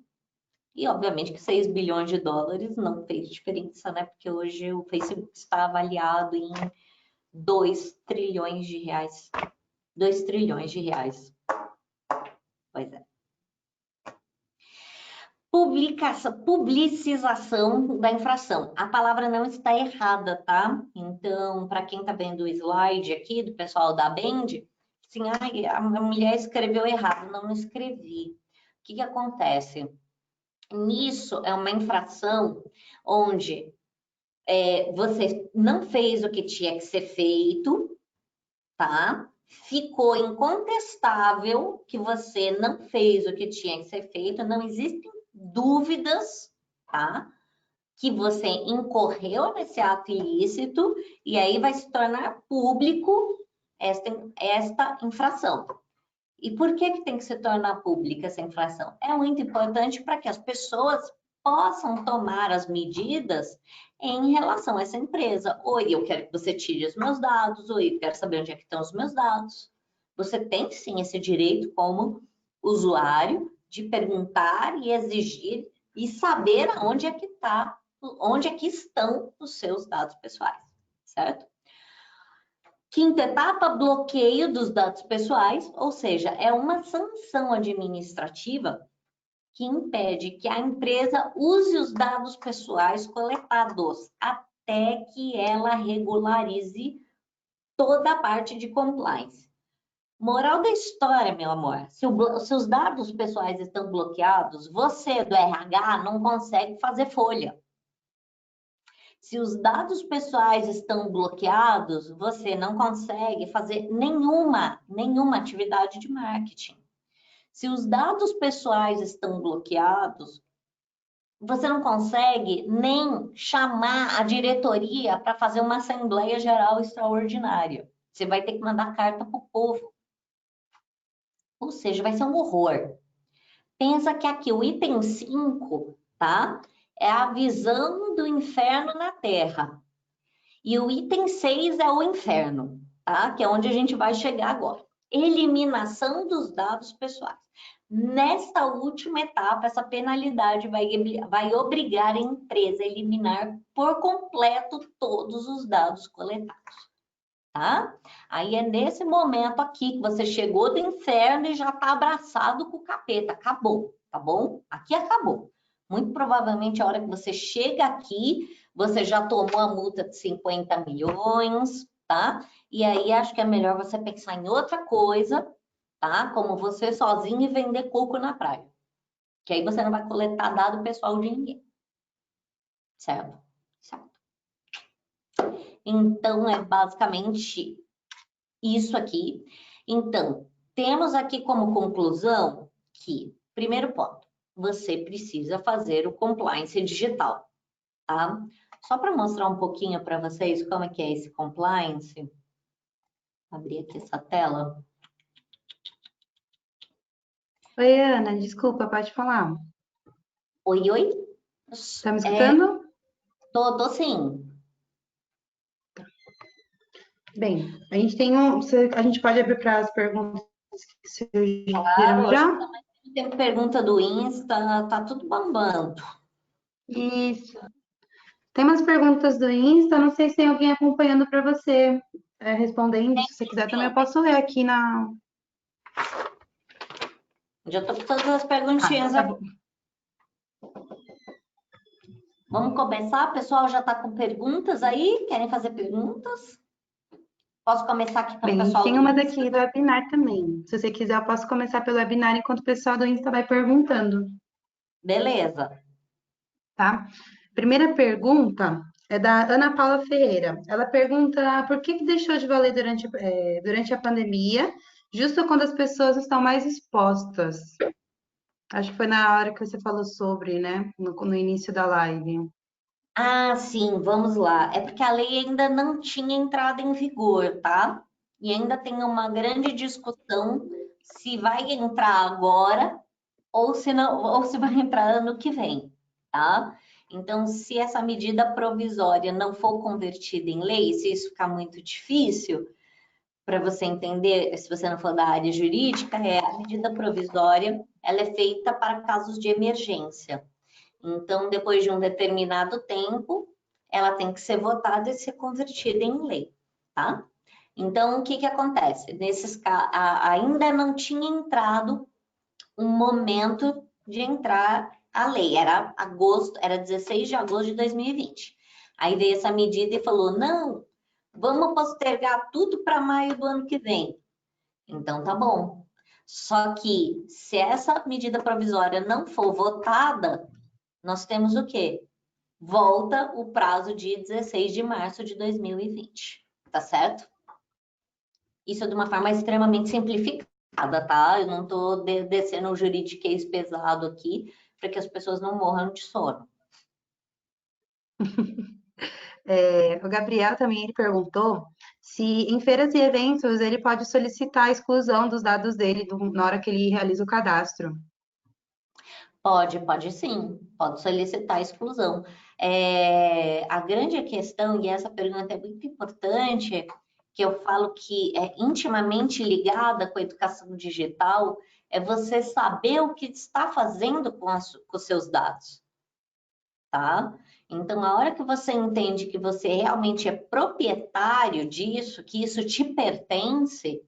B: e obviamente que 6 bilhões de dólares não fez diferença, né? Porque hoje o Facebook está avaliado em 2 trilhões de reais. 2 trilhões de reais. Pois é. Publicização da infração. A palavra não está errada, tá? Então, para quem está vendo o slide aqui do pessoal da Bend, assim, a mulher escreveu errado. Não escrevi. O que acontece? Nisso é uma infração onde você não fez o que tinha que ser feito, tá? Ficou incontestável que você não fez o que tinha que ser feito, não existem dúvidas, tá? Que você incorreu nesse ato ilícito e aí vai se tornar público esta infração. E por que tem que se tornar pública essa infração? É muito importante para que as pessoas possam tomar as medidas em relação a essa empresa. Oi, eu quero que você tire os meus dados, oi, eu quero saber onde é que estão os meus dados. Você tem sim esse direito como usuário de perguntar e exigir e saber onde é que está, onde é que estão os seus dados pessoais, certo? Quinta etapa, bloqueio dos dados pessoais, ou seja, é uma sanção administrativa que impede que a empresa use os dados pessoais coletados até que ela regularize toda a parte de compliance. Moral da história, meu amor, se os dados pessoais estão bloqueados, você do RH não consegue fazer folha. Se os dados pessoais estão bloqueados, você não consegue fazer nenhuma atividade de marketing. Se os dados pessoais estão bloqueados, você não consegue nem chamar a diretoria para fazer uma Assembleia Geral Extraordinária. Você vai ter que mandar carta para o povo. Ou seja, vai ser um horror. Pensa que aqui o item 5, tá? É a visão do inferno na Terra. E o item 6 é o inferno, tá? Que é onde a gente vai chegar agora. Eliminação dos dados pessoais. Nesta última etapa, essa penalidade vai obrigar a empresa a eliminar por completo todos os dados coletados, tá? Aí é nesse momento aqui que você chegou do inferno e já está abraçado com o capeta. Acabou, tá bom? Aqui acabou. Muito provavelmente a hora que você chega aqui, você já tomou a multa de 50 milhões, tá? E aí acho que é melhor você pensar em outra coisa, tá? Como você sozinho e vender coco na praia. Que aí você não vai coletar dado pessoal de ninguém. Certo? Certo. Então, é basicamente isso aqui. Então, temos aqui como conclusão que, primeiro ponto, você precisa fazer o compliance digital, tá? Só para mostrar um pouquinho para vocês como é que é esse compliance. Vou abrir aqui essa tela.
A: Oi, Ana, desculpa, pode falar.
B: Oi, oi.
A: Tá me escutando?
B: Tô sim.
A: Bem, a gente tem a gente pode abrir para as perguntas que surgiram
B: Claro, hoje
A: já?
B: tem pergunta do Insta, tá tudo bombando.
A: Isso. Tem umas perguntas do Insta, não sei se tem alguém acompanhando para você respondendo. Se você quiser também eu
B: Sim,
A: posso ler aqui na.
B: já tô com todas as
A: Ah, então
B: perguntinhas
A: tá
B: aqui.
A: bom.
B: Vamos começar? O pessoal já está com perguntas aí? Querem fazer perguntas? Posso começar aqui pelo
A: Bem, a gente
B: pessoal
A: tem
B: do
A: uma
B: Insta?
A: daqui do webinar também. Se você quiser, eu posso começar pelo webinar enquanto o pessoal do Insta vai perguntando,
B: Beleza.
A: tá? Primeira pergunta é da Ana Paula Ferreira. Ela pergunta por que deixou de valer durante a pandemia, justo quando as pessoas estão mais expostas. Acho que foi na hora que você falou sobre, né? No início da live.
B: Ah, sim, vamos lá. É porque a lei ainda não tinha entrado em vigor, tá? E ainda tem uma grande discussão se vai entrar agora ou se não, ou se vai entrar ano que vem, tá? Então, se essa medida provisória não for convertida em lei, se isso ficar muito difícil, para você entender, se você não for da área jurídica, é a medida provisória, ela é feita para casos de emergência. Então, depois de um determinado tempo, ela tem que ser votada e ser convertida em lei, tá? Então, o que que acontece? Ainda não tinha entrado um momento de entrar a lei, era agosto, era 16 de agosto de 2020. Aí veio essa medida e falou: não, vamos postergar tudo para maio do ano que vem. Então tá bom. Só que se essa medida provisória não for votada, nós temos o quê? Volta o prazo de 16 de março de 2020, tá certo? Isso de uma forma extremamente simplificada, tá? Eu não tô descendo o juridiquês pesado aqui para que as pessoas não morram de sono.
A: O Gabriel também ele perguntou se em feiras e eventos ele pode solicitar a exclusão dos dados dele na hora que ele realiza o cadastro.
B: Pode sim, pode solicitar a exclusão. A grande questão, e essa pergunta é muito importante, que eu falo que é intimamente ligada com a educação digital, é você saber o que está fazendo com os seus dados, tá? Então, a hora que você entende que você realmente é proprietário disso, que isso te pertence,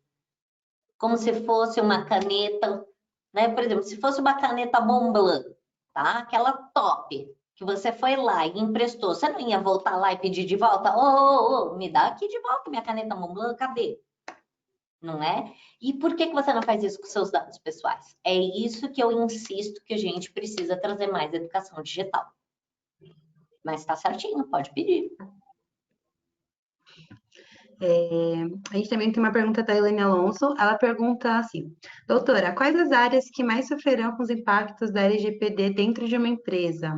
B: como se fosse uma caneta, né? Por exemplo, se fosse uma caneta Montblanc, tá? Aquela top, que você foi lá e emprestou, você não ia voltar lá e pedir de volta? Ô, me dá aqui de volta minha caneta Montblanc, cadê? Não é? E por que você não faz isso com seus dados pessoais? É isso que eu insisto que a gente precisa trazer mais educação digital. Mas tá certinho, pode pedir.
A: A gente também tem uma pergunta da Helene Alonso. Ela pergunta assim: doutora, quais as áreas que mais sofrerão com os impactos da LGPD dentro de uma empresa?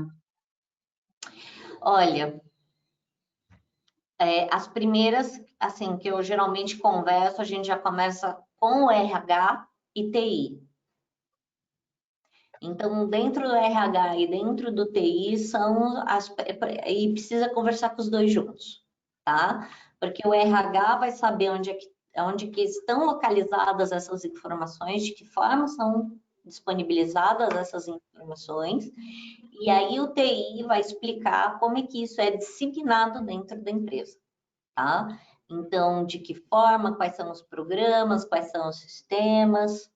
B: Olha, as primeiras, assim, que eu geralmente converso, a gente já começa com o RH e TI. Então, dentro do RH e dentro do TI e precisa conversar com os dois juntos, tá? Porque o RH vai saber onde que estão localizadas essas informações, de que forma são disponibilizadas essas informações, e aí o TI vai explicar como é que isso é disseminado dentro da empresa, tá? Então, de que forma, quais são os programas, quais são os sistemas,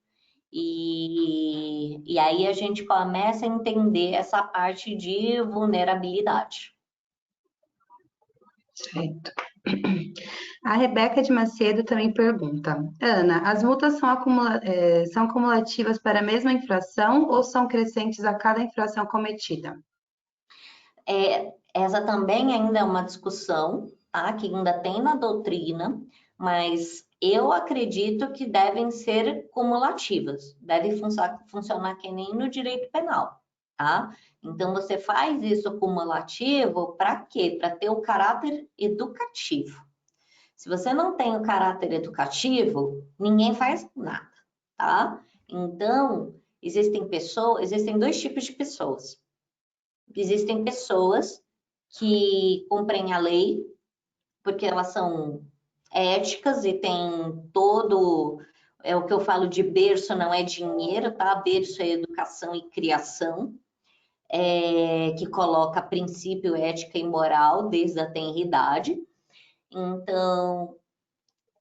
B: e aí a gente começa a entender essa parte de vulnerabilidade.
A: Certo. A Rebeca de Macedo também pergunta: Ana, as multas são cumulativas para a mesma infração ou são crescentes a cada infração cometida?
B: Essa também ainda é uma discussão, tá? Que ainda tem na doutrina, mas eu acredito que devem ser cumulativas, deve funcionar que nem no direito penal, tá? Então você faz isso cumulativo para quê? Para ter o caráter educativo. Se você não tem o caráter educativo, ninguém faz nada, tá? Então, existem dois tipos de pessoas. Existem pessoas que cumprem a lei porque elas são éticas e tem todo, é o que eu falo de berço, não é dinheiro, tá? Berço é educação e criação, que coloca princípio, ética e moral desde a tenridade. Então,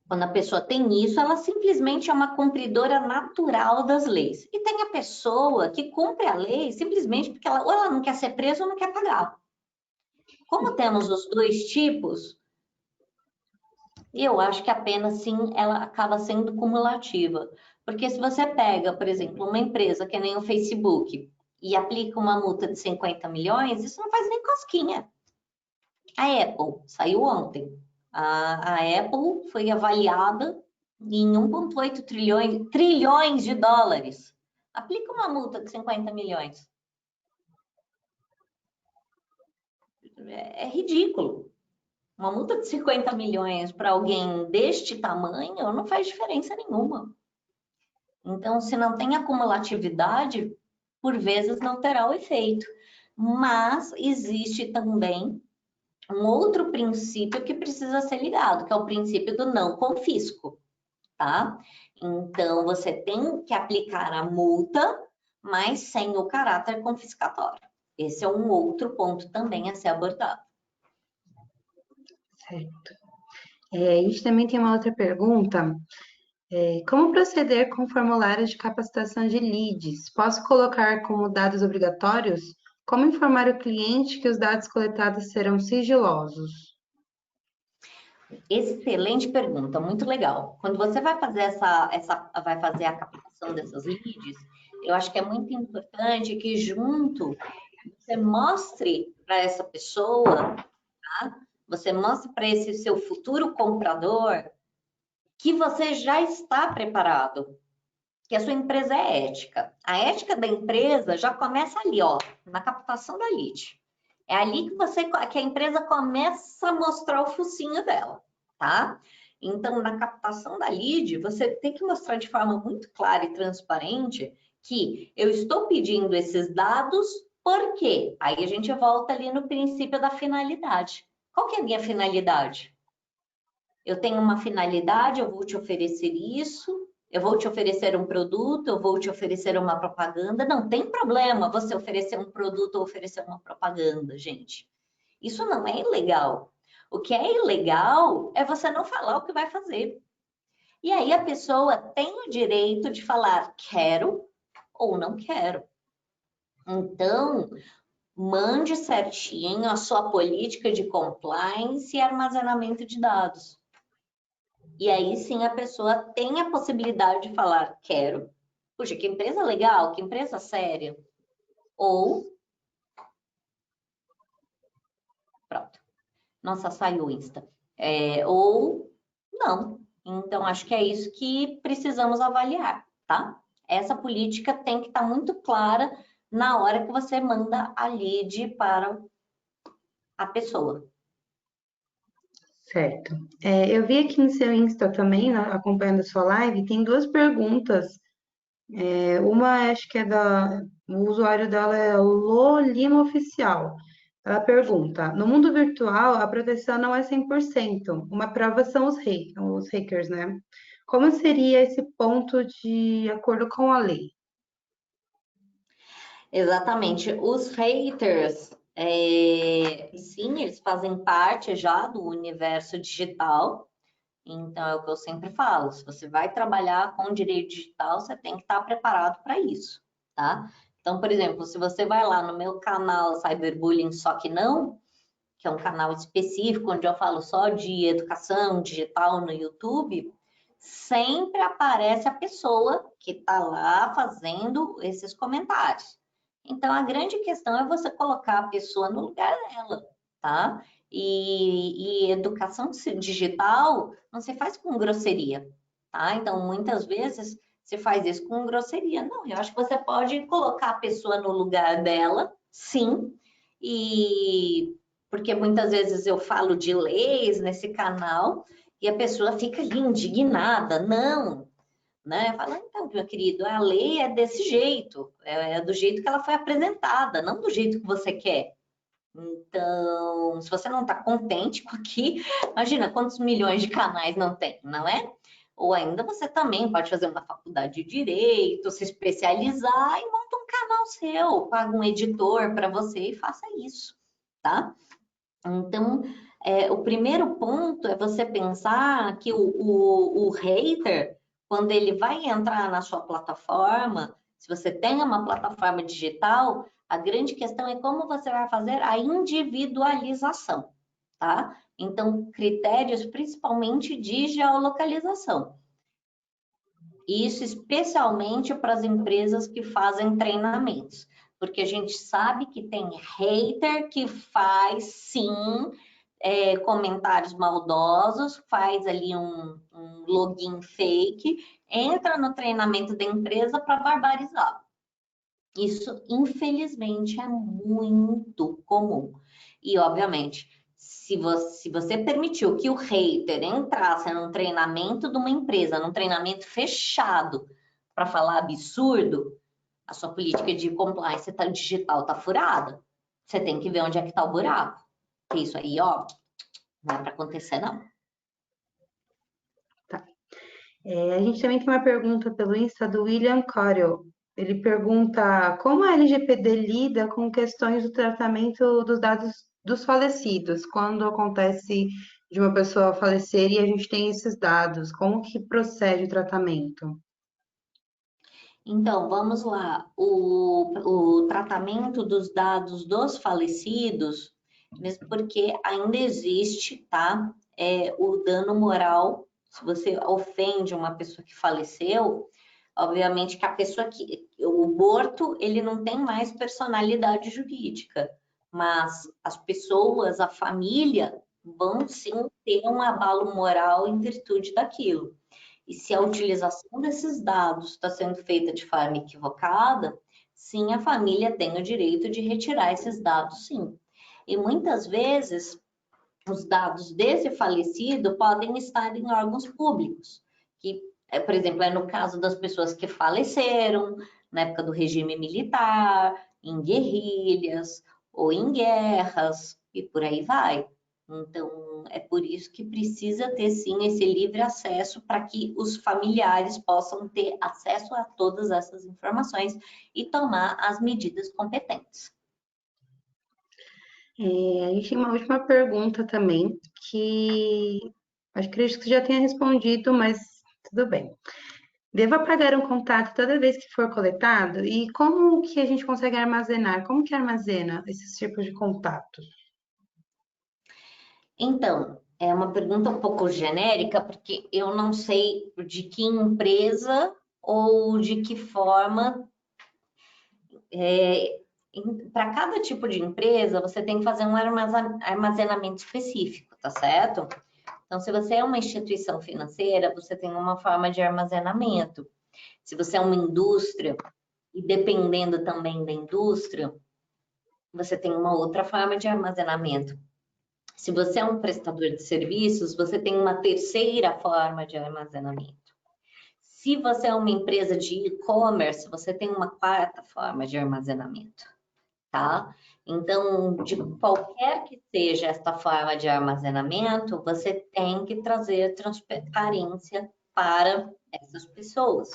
B: quando a pessoa tem isso, ela simplesmente é uma cumpridora natural das leis. E tem a pessoa que cumpre a lei simplesmente porque ela, ou ela não quer ser presa ou não quer pagar. Como temos os dois tipos, eu acho que a pena, sim, ela acaba sendo cumulativa. Porque se você pega, por exemplo, uma empresa que é nem o Facebook e aplica uma multa de 50 milhões, isso não faz nem cosquinha. A Apple saiu ontem. A Apple foi avaliada em 1,8 trilhões de dólares. Aplica uma multa de 50 milhões. É ridículo. Uma multa de 50 milhões para alguém deste tamanho não faz diferença nenhuma. Então, se não tem acumulatividade, por vezes não terá o efeito. Mas existe também um outro princípio que precisa ser ligado, que é o princípio do não confisco, tá? Então, você tem que aplicar a multa, mas sem o caráter confiscatório. Esse é um outro ponto também a ser abordado.
A: Certo. A gente também tem uma outra pergunta. Como proceder com formulários de capacitação de leads? Posso colocar como dados obrigatórios? Como informar o cliente que os dados coletados serão sigilosos?
B: Excelente pergunta, muito legal. Quando você vai fazer vai fazer a captação dessas leads, eu acho que é muito importante que junto você mostre para essa pessoa, tá? Você mostre para esse seu futuro comprador que você já está preparado, que a sua empresa é ética. A ética da empresa já começa ali, ó, na captação da lead. É ali que a empresa começa a mostrar o focinho dela, tá? Então, na captação da lead, você tem que mostrar de forma muito clara e transparente que eu estou pedindo esses dados, por quê? Aí a gente volta ali no princípio da finalidade. Qual que é a minha finalidade? Eu tenho uma finalidade, eu vou te oferecer isso, eu vou te oferecer um produto, eu vou te oferecer uma propaganda. Não tem problema você oferecer um produto ou oferecer uma propaganda, gente. Isso não é ilegal. O que é ilegal é você não falar o que vai fazer. E aí a pessoa tem o direito de falar quero ou não quero. Então, mande certinho a sua política de compliance e armazenamento de dados. E aí sim a pessoa tem a possibilidade de falar quero. Puxa, que empresa legal, que empresa séria. Ou, pronto, nossa, saiu o Insta. Ou não. Então, acho que é isso que precisamos avaliar, tá? Essa política tem que estar muito clara na hora que você manda a lead para a pessoa.
A: Certo. Eu vi aqui no seu Insta também, né, acompanhando a sua live, tem duas perguntas. Uma acho que o usuário dela é Lolima Oficial. Ela pergunta: no mundo virtual, a proteção não é 100%. Uma prova são os hackers, né? Como seria esse ponto de acordo com a lei?
B: Exatamente. Os haters, sim, eles fazem parte já do universo digital. Então, é o que eu sempre falo: se você vai trabalhar com direito digital, você tem que estar preparado para isso, tá? Então, por exemplo, se você vai lá no meu canal Cyberbullying Só Que Não, que é um canal específico onde eu falo só de educação digital no YouTube, sempre aparece a pessoa que está lá fazendo esses comentários. Então, a grande questão é você colocar a pessoa no lugar dela, tá? E educação digital não se faz com grosseria, tá? Então, muitas vezes se faz isso com grosseria. Não, eu acho que você pode colocar a pessoa no lugar dela, sim, e porque muitas vezes eu falo de leis nesse canal e a pessoa fica ali indignada. Não, né? Fala, então, meu querido, a lei é desse jeito, é do jeito que ela foi apresentada, não do jeito que você quer. Então, se você não está contente com aqui, imagina quantos milhões de canais não tem, não é? Ou ainda você também pode fazer uma faculdade de direito, se especializar e monta um canal seu, paga um editor para você e faça isso, tá? Então, o primeiro ponto é você pensar que o hater, quando ele vai entrar na sua plataforma, se você tem uma plataforma digital, a grande questão é como você vai fazer a individualização, tá? Então, critérios principalmente de geolocalização. Isso especialmente para as empresas que fazem treinamentos, porque a gente sabe que tem hater que faz sim comentários maldosos, faz ali um login fake, entra no treinamento da empresa para barbarizar. Isso, infelizmente, é muito comum. E, obviamente, se você permitiu que o hater entrasse num treinamento de uma empresa, num treinamento fechado, para falar absurdo, a sua política de compliance digital está furada. Você tem que ver onde é que está o buraco. Porque isso aí, ó, não é para acontecer, não.
A: Tá. A gente também tem uma pergunta pelo Insta do William Corio. Ele pergunta como a LGPD lida com questões do tratamento dos dados dos falecidos, quando acontece de uma pessoa falecer e a gente tem esses dados, como que procede o tratamento?
B: Então, vamos lá. O tratamento dos dados dos falecidos, mesmo porque ainda existe, tá? O dano moral, se você ofende uma pessoa que faleceu, obviamente que a pessoa o morto, ele não tem mais personalidade jurídica, mas as pessoas, a família, vão sim ter um abalo moral em virtude daquilo. E se a utilização desses dados está sendo feita de forma equivocada, sim, a família tem o direito de retirar esses dados, sim. E muitas vezes, os dados desse falecido podem estar em órgãos públicos, que, por exemplo, é no caso das pessoas que faleceram na época do regime militar, em guerrilhas ou em guerras, e por aí vai. Então, é por isso que precisa ter, sim, esse livre acesso para que os familiares possam ter acesso a todas essas informações e tomar as medidas competentes.
A: A gente tem uma última pergunta também, que acredito que você já tenha respondido, mas tudo bem. Devo apagar um contato toda vez que for coletado? E como que a gente consegue armazenar? Como que armazena esses tipos de contatos?
B: Então, é uma pergunta um pouco genérica, porque eu não sei de que empresa ou de que forma. Para cada tipo de empresa, você tem que fazer um armazenamento específico, tá certo? Então, se você é uma instituição financeira, você tem uma forma de armazenamento. Se você é uma indústria, e dependendo também da indústria, você tem uma outra forma de armazenamento. Se você é um prestador de serviços, você tem uma terceira forma de armazenamento. Se você é uma empresa de e-commerce, você tem uma quarta forma de armazenamento, tá? Então, de qualquer que seja esta forma de armazenamento, você tem que trazer transparência para essas pessoas.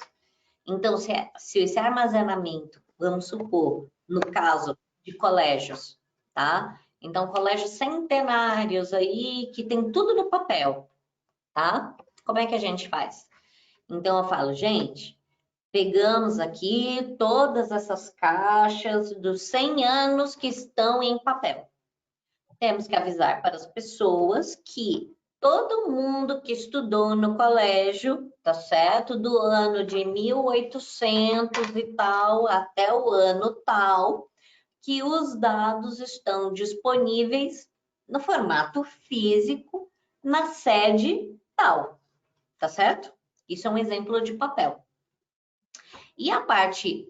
B: Então, se esse armazenamento, vamos supor, no caso de colégios, tá? Então, colégios centenários aí, que tem tudo no papel, tá? Como é que a gente faz? Então, eu falo, gente, pegamos aqui todas essas caixas dos 100 anos que estão em papel. Temos que avisar para as pessoas que todo mundo que estudou no colégio, tá certo? Do ano de 1800 e tal até o ano tal, que os dados estão disponíveis no formato físico na sede tal, tá certo? Isso é um exemplo de papel. E a parte,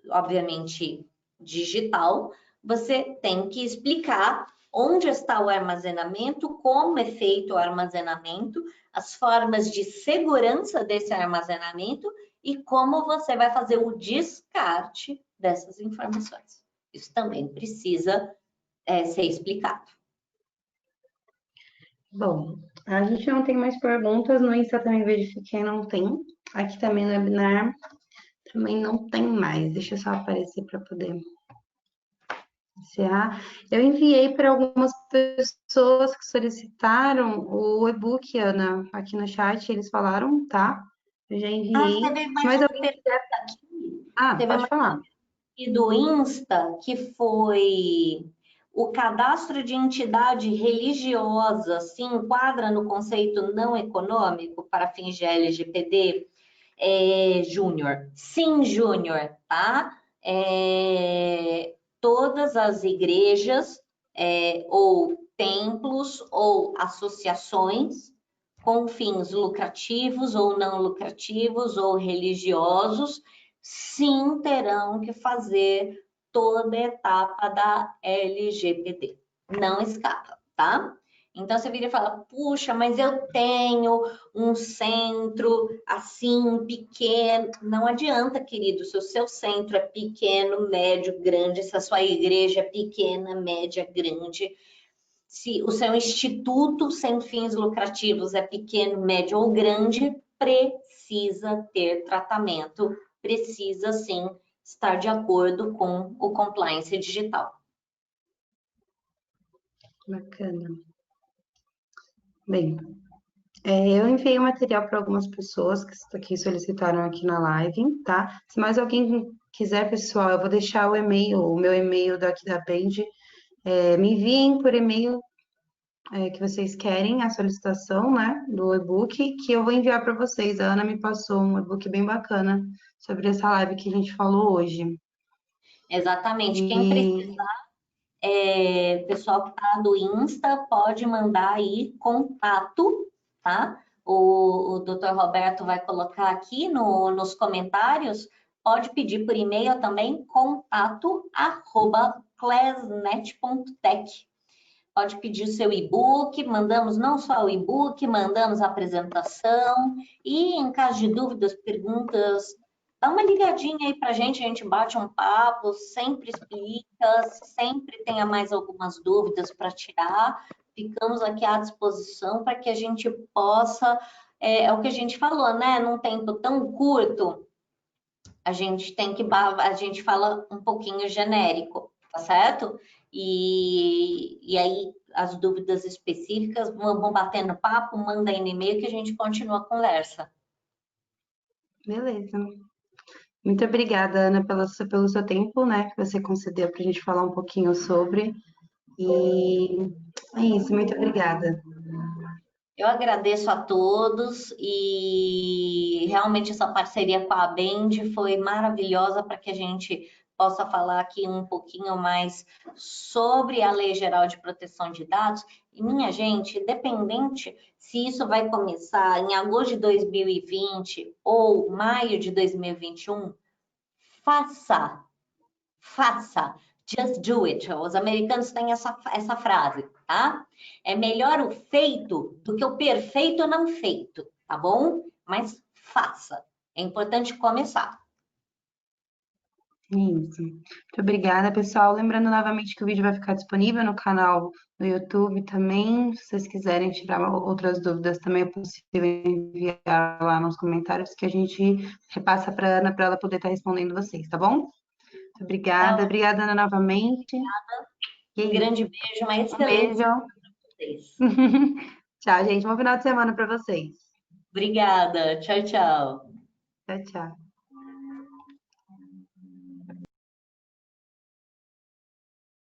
B: obviamente, digital, você tem que explicar onde está o armazenamento, como é feito o armazenamento, as formas de segurança desse armazenamento e como você vai fazer o descarte dessas informações. Isso também precisa ser explicado.
A: Bom, a gente não tem mais perguntas, no Insta também verifiquei, não tem. Aqui também no webinar também não tem mais. Deixa eu só aparecer para poder encerrar. Eu enviei para algumas pessoas que solicitaram o e-book, Ana, aqui no chat, eles falaram, tá? Eu já enviei.
B: Teve
A: Se
B: mais
A: mais
B: uma
A: alguém
B: pergunta
A: quiser.
B: aqui.
A: Ah,
B: Teve
A: pode
B: uma
A: falar.
B: aqui do Insta, que foi o cadastro de entidade religiosa se enquadra no conceito não econômico para fins de LGPD? Júnior. Sim, Júnior, tá? Todas as igrejas, ou templos, ou associações com fins lucrativos ou não lucrativos ou religiosos, sim terão que fazer toda a etapa da LGPD. Não escapa, tá? Então você vira e fala, puxa, mas eu tenho um centro assim, pequeno. Não adianta, querido, se o seu centro é pequeno, médio, grande, se a sua igreja é pequena, média, grande, se o seu instituto sem fins lucrativos é pequeno, médio ou grande, precisa ter tratamento, precisa sim estar de acordo com o compliance digital.
A: Bacana. Bem, eu enviei o material para algumas pessoas que solicitaram aqui na live, tá? Se mais alguém quiser, pessoal, eu vou deixar o e-mail, o meu e-mail daqui da Band. Me enviem por e-mail que vocês querem a solicitação, né, do e-book, que eu vou enviar para vocês. A Ana me passou um e-book bem bacana sobre essa live que a gente falou hoje.
B: Exatamente. Quem
A: E
B: precisar, pessoal que está do Insta, pode mandar aí contato, tá? O Dr. Roberto vai colocar aqui nos comentários. Pode pedir por e-mail também, contato@classnet.tech. Pode pedir o seu e-book, mandamos não só o e-book, mandamos a apresentação e, em caso de dúvidas, perguntas, dá uma ligadinha aí para a gente bate um papo, sempre explica, sempre tenha mais algumas dúvidas para tirar, ficamos aqui à disposição para que a gente possa, é o que a gente falou, né? Num tempo tão curto, a gente fala um pouquinho genérico, tá certo? E aí as dúvidas específicas vão batendo papo, manda aí no e-mail que a gente continua a conversa.
A: beleza. Muito obrigada, Ana, pelo seu tempo, né, que você concedeu para a gente falar um pouquinho sobre. E é isso, muito obrigada.
B: Eu agradeço a todos e realmente essa parceria com a Bend foi maravilhosa para que a gente possa falar aqui um pouquinho mais sobre a Lei Geral de Proteção de Dados. E, minha gente, independente se isso vai começar em agosto de 2020 ou maio de 2021, faça, faça. Just do it. Os americanos têm essa frase, tá? É melhor o feito do que o perfeito não feito, tá bom? Mas faça. É importante começar.
A: Isso. Muito obrigada, pessoal. Lembrando novamente que o vídeo vai ficar disponível no canal do YouTube também. Se vocês quiserem tirar outras dúvidas, também é possível enviar lá nos comentários que a gente repassa para a Ana para ela poder estar respondendo vocês, tá bom? Muito obrigada.
B: Então,
A: Obrigada, Ana, novamente. E é
B: um
A: isso.
B: grande beijo, uma
A: Um
B: excelente
A: beijo.
B: semana para vocês.
A: Tchau, gente. Bom final de semana para vocês.
B: Obrigada. Tchau, tchau.
A: Tchau, tchau.